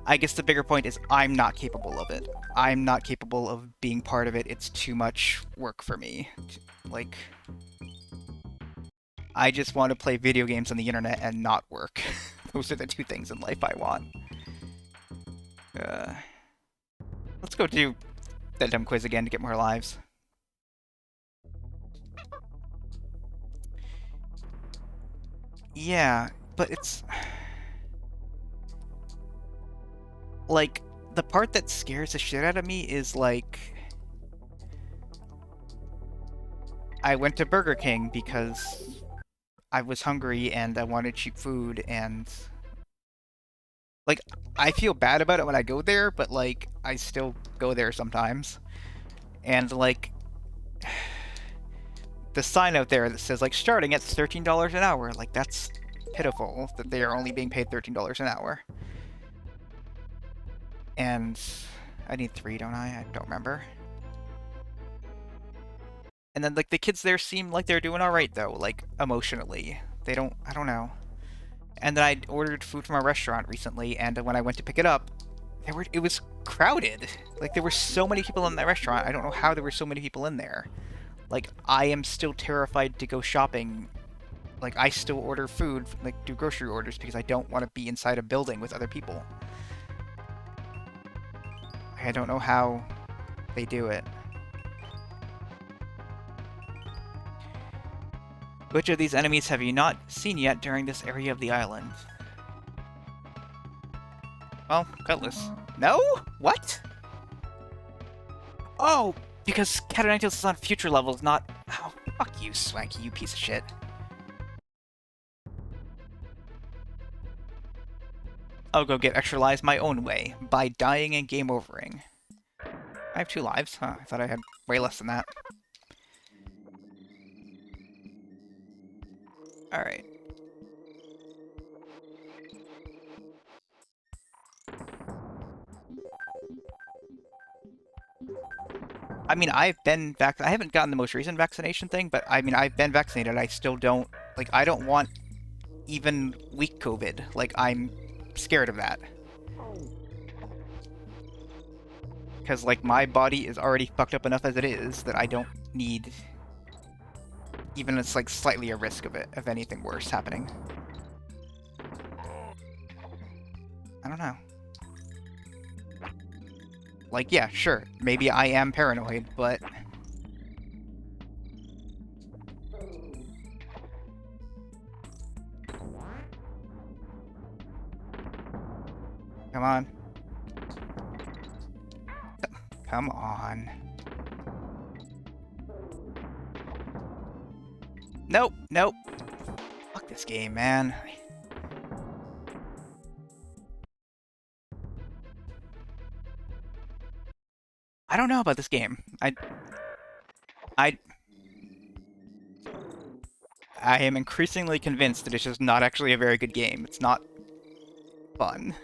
Speaker 1: I guess the bigger point is I'm not capable of it. I'm not capable of being part of it. It's too much work for me. Like... I just want to play video games on the internet and not work. Those are the two things in life I want. Let's go do that dumb quiz again to get more lives. Yeah, but it's... like, the part that scares the shit out of me is, like... I went to Burger King because I was hungry and I wanted cheap food, and... like, I feel bad about it when I go there, but, like, I still go there sometimes. And, like... the sign out there that says, like, starting at $13 an hour, like, that's pitiful that they are only being paid $13 an hour. And I need 3, don't I? I don't remember. And then, like, the kids there seem like they're doing alright, though, like, emotionally. They don't... I don't know. And then I ordered food from a restaurant recently, and when I went to pick it up, it was crowded. Like, there were so many people in that restaurant. I don't know how there were so many people in there. Like, I am still terrified to go shopping. Like, I still order food, like, do grocery orders, because I don't want to be inside a building with other people. I don't know how they do it. Which of these enemies have you not seen yet during this area of the island? Well, Cutlass. No? What? Oh, because Catanactus is on future levels, not... Oh, fuck you, Swanky, you piece of shit. I'll go get extra lives my own way, by dying and game overing. I have 2 lives? Huh, I thought I had way less than that. Alright. I mean, I haven't gotten the most recent vaccination thing, but I mean, I've been vaccinated. I still don't... like, I don't want even weak COVID. Like, I'm scared of that. Because, like, my body is already fucked up enough as it is that I don't need... even it's, like, slightly a risk of it, of anything worse happening. I don't know. Like, yeah, sure, maybe I am paranoid, but... Come on. Come on. Nope, nope. Fuck this game, man. I don't know about this game. I am increasingly convinced that it's just not actually a very good game. It's not fun.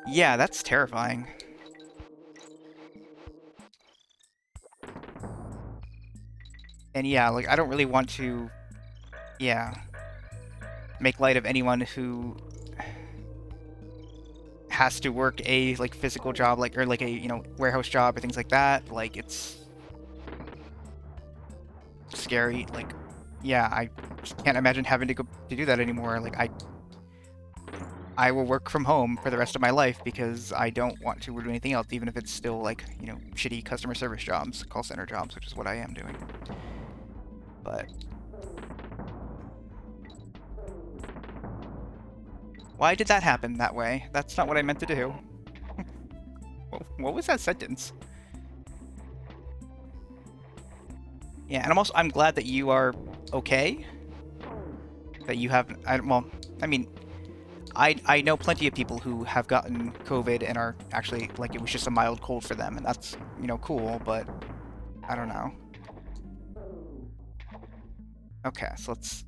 Speaker 1: Yeah, that's terrifying. And yeah, like, I don't really want to, yeah, make light of anyone who has to work a, like, physical job, like, or, like, a, you know, warehouse job or things like that. Like, it's scary. Like, yeah, I just can't imagine having to go to do that anymore. Like, I will work from home for the rest of my life because I don't want to do anything else, even if it's still, like, you know, shitty customer service jobs, call center jobs, which is what I am doing. But why did that happen that way? That's not what I meant to do. What was that sentence? Yeah, and I'm glad that you are okay. That you have, well, I mean, I know plenty of people who have gotten COVID and are actually, like, it was just a mild cold for them, and that's, you know, cool, but I don't know. Okay, so let's...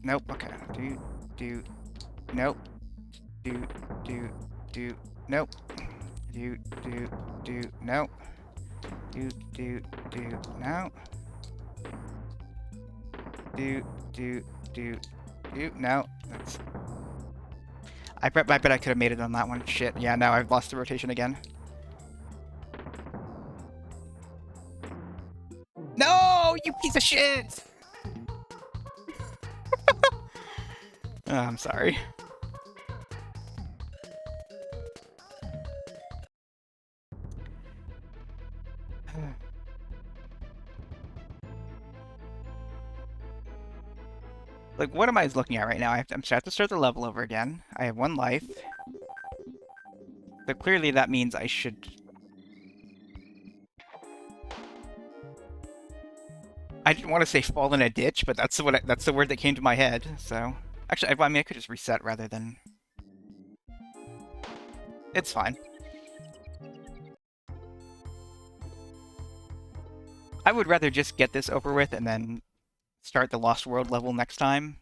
Speaker 1: Nope, okay. Nope. Nope. Nope. No. No. That's... I bet I could have made it on that one. Shit, yeah, now I've lost the rotation again. No, you piece of shit! Oh, I'm sorry. Like, what am I looking at right now? I'm have to start the level over again. I have 1 life. But clearly that means I should... I didn't want to say fall in a ditch, but that's that's the word that came to my head, so... Actually, I mean, I could just reset rather than... It's fine. I would rather just get this over with and then start the Lost World level next time.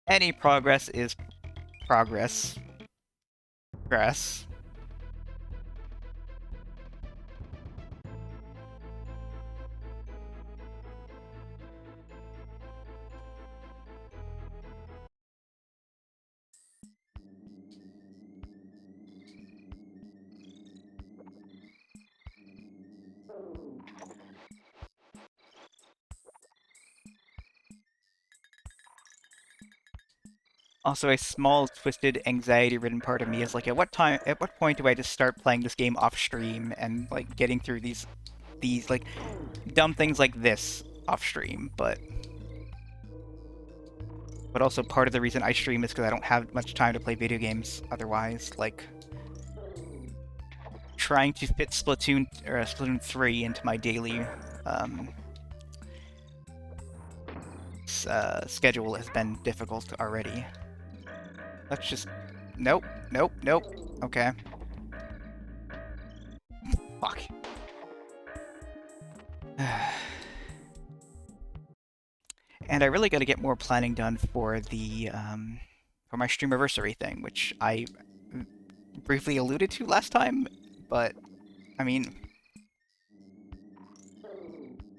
Speaker 1: Any progress is progress. Progress. Also, a small, twisted, anxiety-ridden part of me is like, at what point do I just start playing this game off stream and like getting through these like dumb things like this off stream? But also part of the reason I stream is because I don't have much time to play video games otherwise. Like trying to fit Splatoon 3 into my daily schedule has been difficult already. Let's just... Nope. Okay. Fuck. And I really gotta get more planning done for the, for my Streamiversary thing, which I briefly alluded to last time, but, I mean...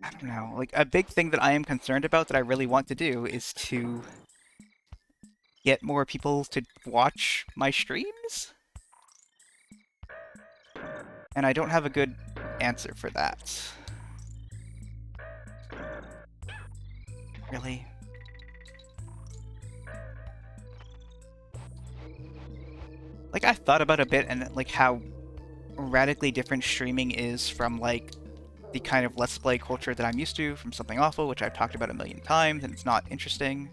Speaker 1: I don't know. Like, a big thing that I am concerned about that I really want to do is to get more people to watch my streams? And I don't have a good answer for that. Really? Like, I thought about a bit and, like, how radically different streaming is from, like, the kind of Let's Play culture that I'm used to from Something Awful, which I've talked about a million times, and it's not interesting.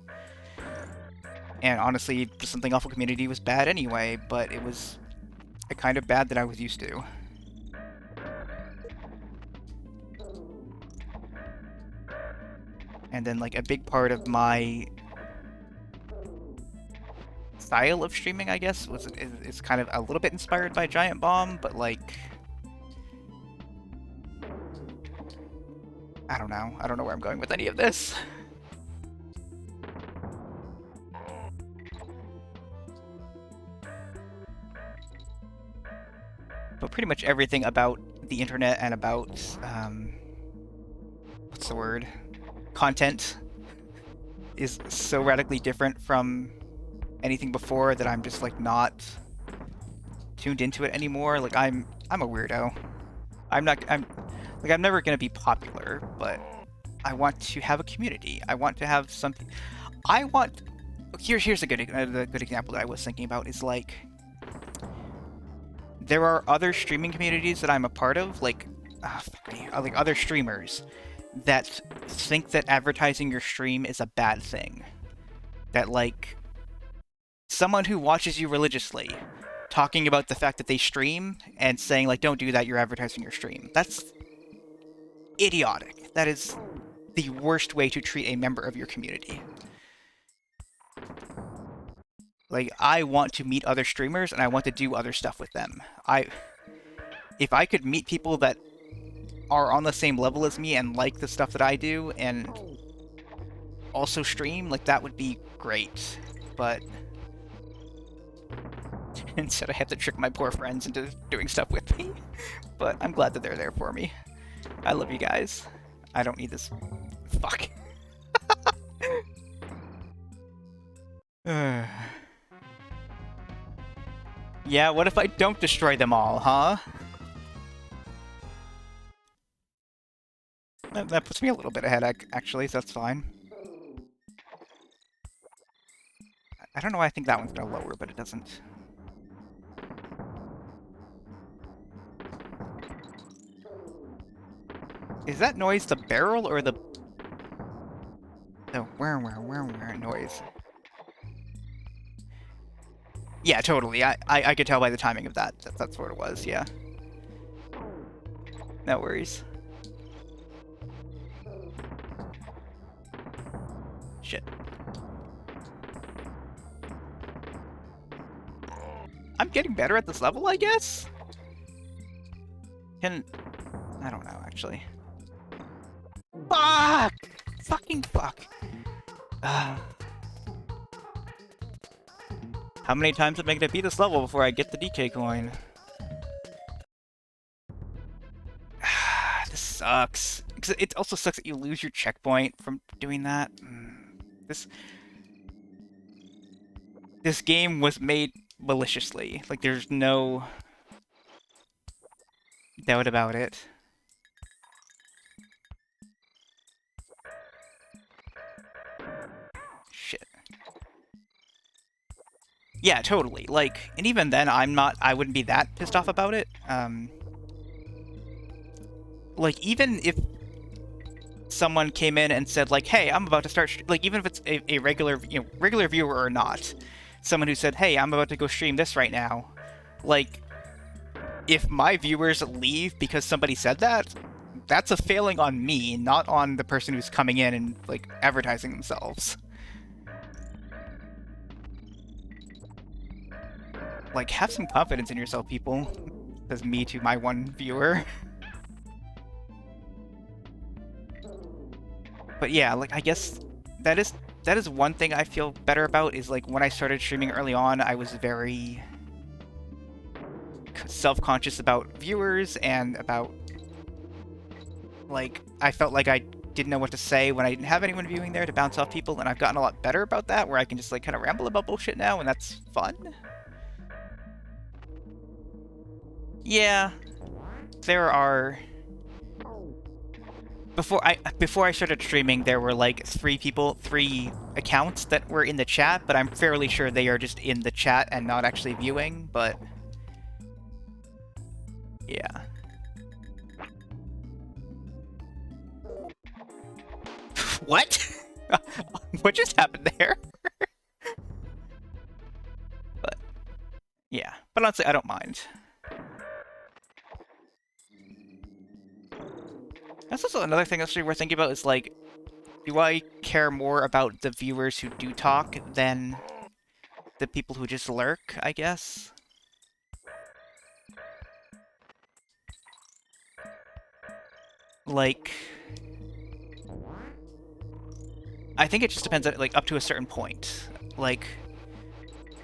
Speaker 1: And honestly, the Something Awful community was bad anyway, but it was a kind of bad that I was used to. And then, like, a big part of my style of streaming, I guess, is kind of a little bit inspired by Giant Bomb, but, like... I don't know. I don't know where I'm going with any of this. But pretty much everything about the internet and about what's the word? Content is so radically different from anything before that I'm just like not tuned into it anymore. Like I'm a weirdo. I'm never gonna be popular, but I want to have a community. I want to have something. I want. Here's a good example that I was thinking about is like there are other streaming communities that I'm a part of, like other streamers that think that advertising your stream is a bad thing. That like someone who watches you religiously talking about the fact that they stream and saying like don't do that, you're advertising your stream. That's idiotic. That is the worst way to treat a member of your community. Like I want to meet other streamers and I want to do other stuff with them. If I could meet people that are on the same level as me and like the stuff that I do and also stream, like that would be great. But instead I have to trick my poor friends into doing stuff with me. But I'm glad that they're there for me. I love you guys. I don't need this. Fuck. Yeah, what if I don't destroy them all, huh? That puts me a little bit ahead, actually, so that's fine. I don't know why I think that one's gonna lower, but it doesn't. Is that noise the barrel or the where noise? Yeah, totally. I could tell by the timing of that. That's what it was, yeah. No worries. Shit. I'm getting better at this level, I guess? I don't know, actually. Fuck! Fucking fuck. How many times am I gonna beat this level before I get the DK coin? This sucks. It also sucks that you lose your checkpoint from doing that. This game was made maliciously. Like, there's no doubt about it. Shit. Yeah, totally. Like, and even then, I wouldn't be that pissed off about it. Like, even if someone came in and said, like, hey, I'm about to start, like, even if it's a regular, regular viewer or not, someone who said, hey, I'm about to go stream this right now, like, if my viewers leave because somebody said that, that's a failing on me, not on the person who's coming in and, like, advertising themselves. Like, have some confidence in yourself, people. Says me to my one viewer. But yeah, like, I guess that is one thing I feel better about, is, like, when I started streaming early on, I was very self-conscious about viewers and about, like, I felt like I didn't know what to say when I didn't have anyone viewing there to bounce off people, and I've gotten a lot better about that, where I can just, like, kind of ramble about bullshit now, and that's fun. Yeah, there are... Before I started streaming, there were like 3 accounts that were in the chat, but I'm fairly sure they are just in the chat and not actually viewing, but... Yeah. What? What just happened there? But, yeah. But honestly, I don't mind. That's also another thing actually we're thinking about is, like, do I care more about the viewers who do talk than the people who just lurk, I guess? Like, I think it just depends on, like, up to a certain point. Like,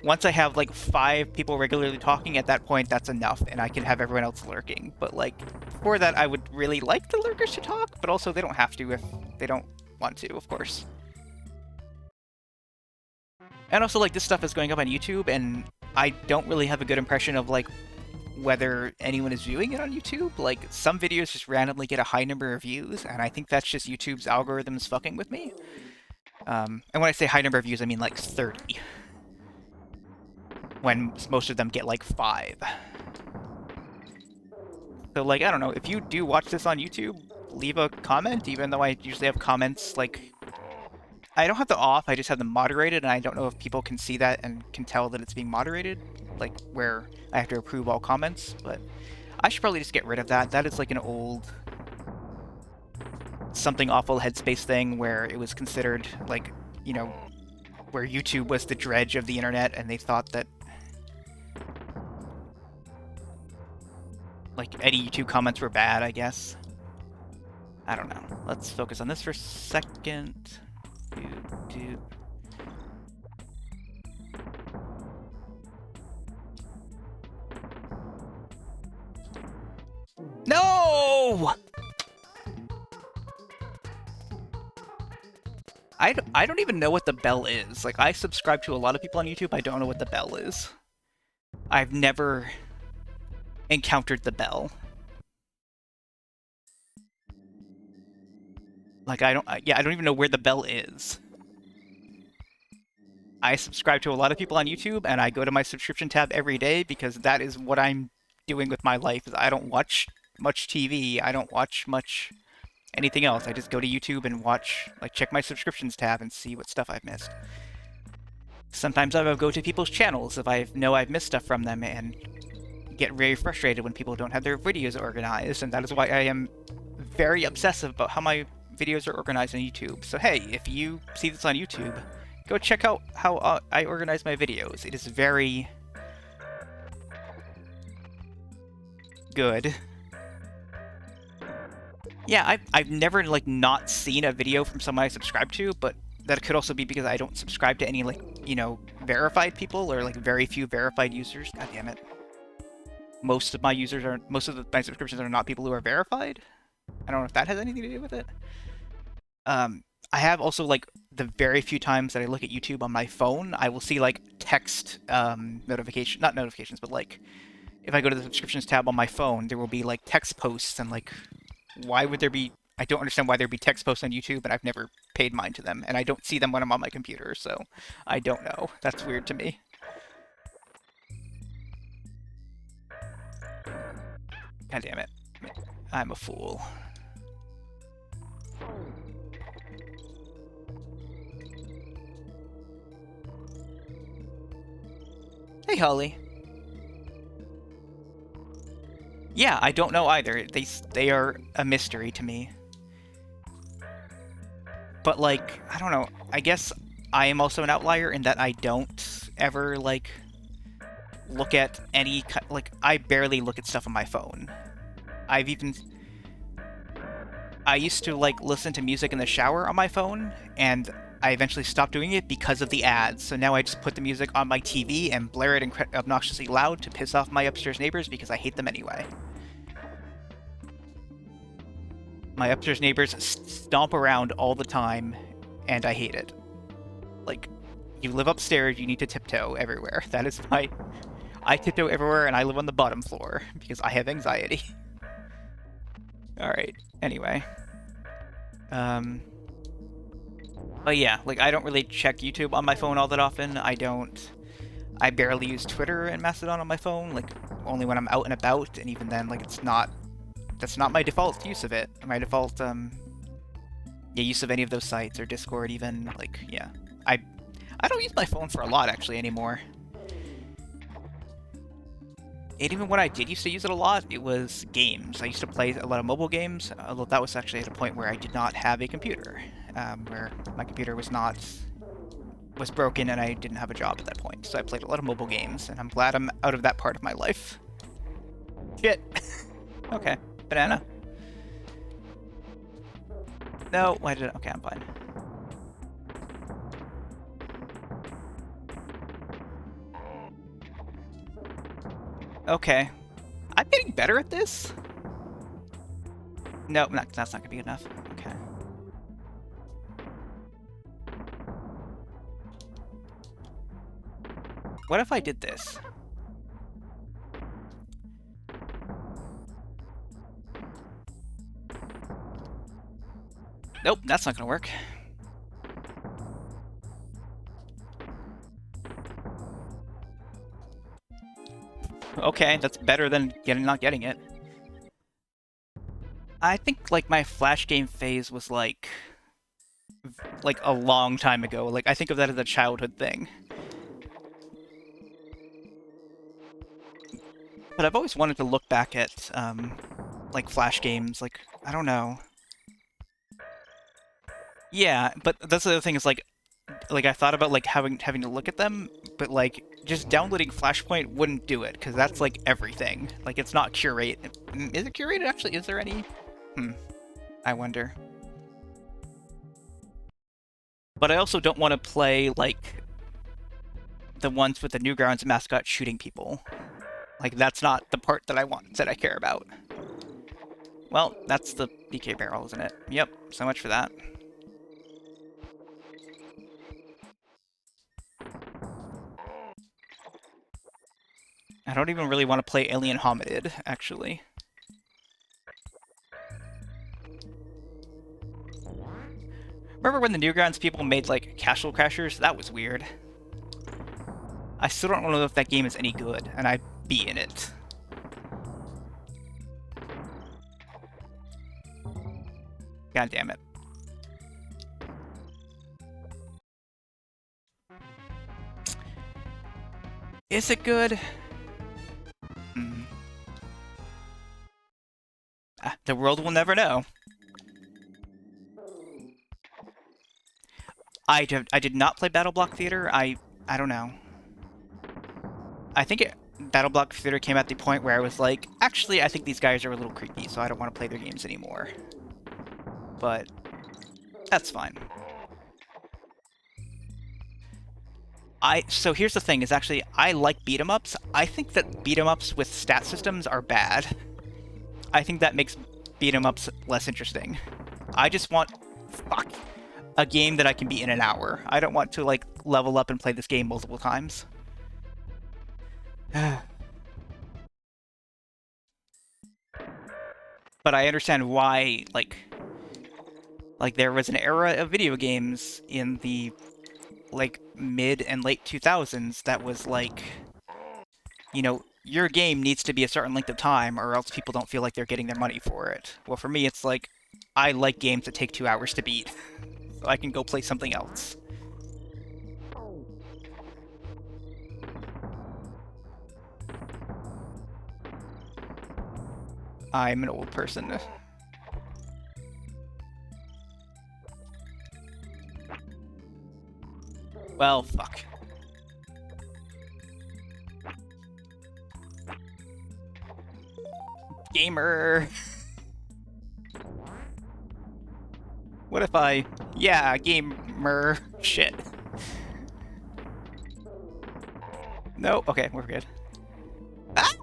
Speaker 1: once I have like 5 people regularly talking, at that point that's enough, and I can have everyone else lurking. But like before that, I would really like the lurkers to talk, but also they don't have to if they don't want to, of course. And also, like, this stuff is going up on YouTube, and I don't really have a good impression of like whether anyone is viewing it on YouTube. Like, some videos just randomly get a high number of views, and I think that's just YouTube's algorithms fucking with me. And when I say high number of views, I mean like 30. When most of them get like 5. So, like, I don't know, if you do watch this on YouTube, leave a comment, even though I usually have comments, like, I don't have them off, I just have them moderated, and I don't know if people can see that and can tell that it's being moderated, like, where I have to approve all comments, but I should probably just get rid of that. That is like an old something awful headspace thing where it was considered, like, you know, where YouTube was the dredge of the internet, and they thought that like any YouTube comments were bad, I guess. I don't know. Let's focus on this for a second. No! I don't even know what the bell is. Like, I subscribe to a lot of people on YouTube. I don't know what the bell is. I've never encountered the bell. Like, I don't even know where the bell is. I subscribe to a lot of people on YouTube, and I go to my subscription tab every day because that is what I'm doing with my life. Is I don't watch much TV. I don't watch much anything else. I just go to YouTube and watch, like, check my subscriptions tab and see what stuff I've missed. Sometimes I will go to people's channels if I know I've missed stuff from them and get very frustrated when people don't have their videos organized, and that is why I am very obsessive about how my videos are organized on YouTube. So hey, if you see this on YouTube, go check out how I organize my videos. It is very good. Yeah, I've never, like, not seen a video from someone I subscribe to, but that could also be because I don't subscribe to any, like, you know, verified people, or, like, very few verified users. God damn it. Most of my subscriptions are not people who are verified. I don't know if that has anything to do with it. I have also, like, the very few times that I look at YouTube on my phone, I will see, like, text notification, not notifications, but, like, if I go to the subscriptions tab on my phone, there will be, like, text posts, and, like, why would there be, I don't understand why there'd be text posts on YouTube, and I've never paid mind to them, and I don't see them when I'm on my computer, so I don't know. That's weird to me. God damn it. I'm a fool. Hey, Holly. Yeah, I don't know either. They are a mystery to me. But, like, I don't know. I guess I am also an outlier in that I don't ever, like, look at any, like, I barely look at stuff on my phone. I used to, like, listen to music in the shower on my phone, and I eventually stopped doing it because of the ads. So now I just put the music on my TV and blare it obnoxiously loud to piss off my upstairs neighbors because I hate them anyway. My upstairs neighbors stomp around all the time, and I hate it. Like, you live upstairs, you need to tiptoe everywhere. That is my... I tiptoe everywhere, and I live on the bottom floor because I have anxiety. Alright, anyway. But yeah, like, I don't really check YouTube on my phone all that often. I barely use Twitter and Mastodon on my phone, like, only when I'm out and about, and even then, like, that's not my default use of it. My default, use of any of those sites, or Discord even, like, yeah. I don't use my phone for a lot, actually, anymore. And even when I did used to use it a lot, it was games. I used to play a lot of mobile games, although that was actually at a point where I did not have a computer, where my computer was broken and I didn't have a job at that point. So I played a lot of mobile games, and I'm glad I'm out of that part of my life. Shit. Okay, banana. No, why did it? Okay, I'm fine. Okay. I'm getting better at this? No, that's not gonna be enough. Okay. What if I did this? Nope, that's not gonna work. Okay, that's better than not getting it. I think, like, my Flash game phase was, like a long time ago. Like, I think of that as a childhood thing. But I've always wanted to look back at, like, Flash games. Like, I don't know. Yeah, but that's the other thing is, like, I thought about, like, having to look at them, but, like, just downloading Flashpoint wouldn't do it, because that's, like, everything. Like, it's not curated. Is it curated, actually? Is there any? I wonder. But I also don't want to play, like, the ones with the Newgrounds mascot shooting people. Like, that's not the part that I care about. Well, that's the DK barrel, isn't it? Yep, so much for that. I don't even really want to play Alien Hominid, actually. Remember when the Newgrounds people made, like, Casual Crashers? That was weird. I still don't know if that game is any good, and I'd be in it. God damn it. Is it good? The world will never know. I did not play Battle Block Theater. I don't know. I think Battle Block Theater came at the point where I was like, actually, I think these guys are a little creepy, so I don't want to play their games anymore. But that's fine. So here's the thing: is actually I like beat 'em ups. I think that beat 'em ups with stat systems are bad. I think that makes beat 'em ups less interesting. I just want a game that I can beat in an hour. I don't want to, like, level up and play this game multiple times. But I understand why, like there was an era of video games in the, like, mid and late 2000s that was like, you know, your game needs to be a certain length of time or else people don't feel like they're getting their money for it. Well, for me, it's like, I like games that take 2 hours to beat, so I can go play something else. I'm an old person. Well, fuck. Gamer! What if I... Yeah, gamer. Shit. No? Okay, we're good. Ah!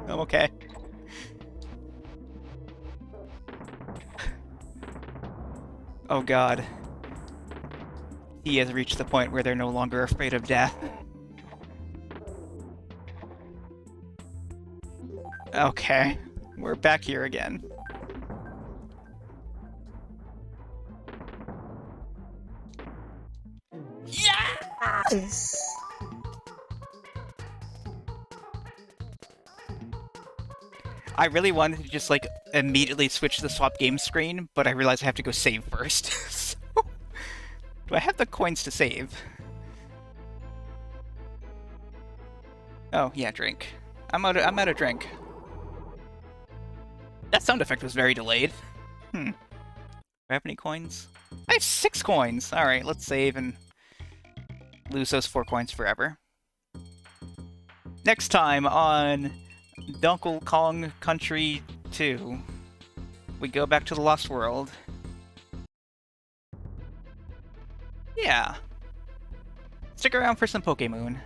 Speaker 1: I'm okay. Oh god. He has reached the point where they're no longer afraid of death. Okay. We're back here again. Yes! I really wanted to just, like, immediately switch to the swap game screen, but I realized I have to go save first. So, do I have the coins to save? Oh, yeah, drink. I'm out of drink. That sound effect was very delayed. Do I have any coins? I have 6 coins! Alright, let's save and lose those 4 coins forever. Next time on Donkey Kong Country 2, we go back to the Lost World. Yeah. Stick around for some Pokémon.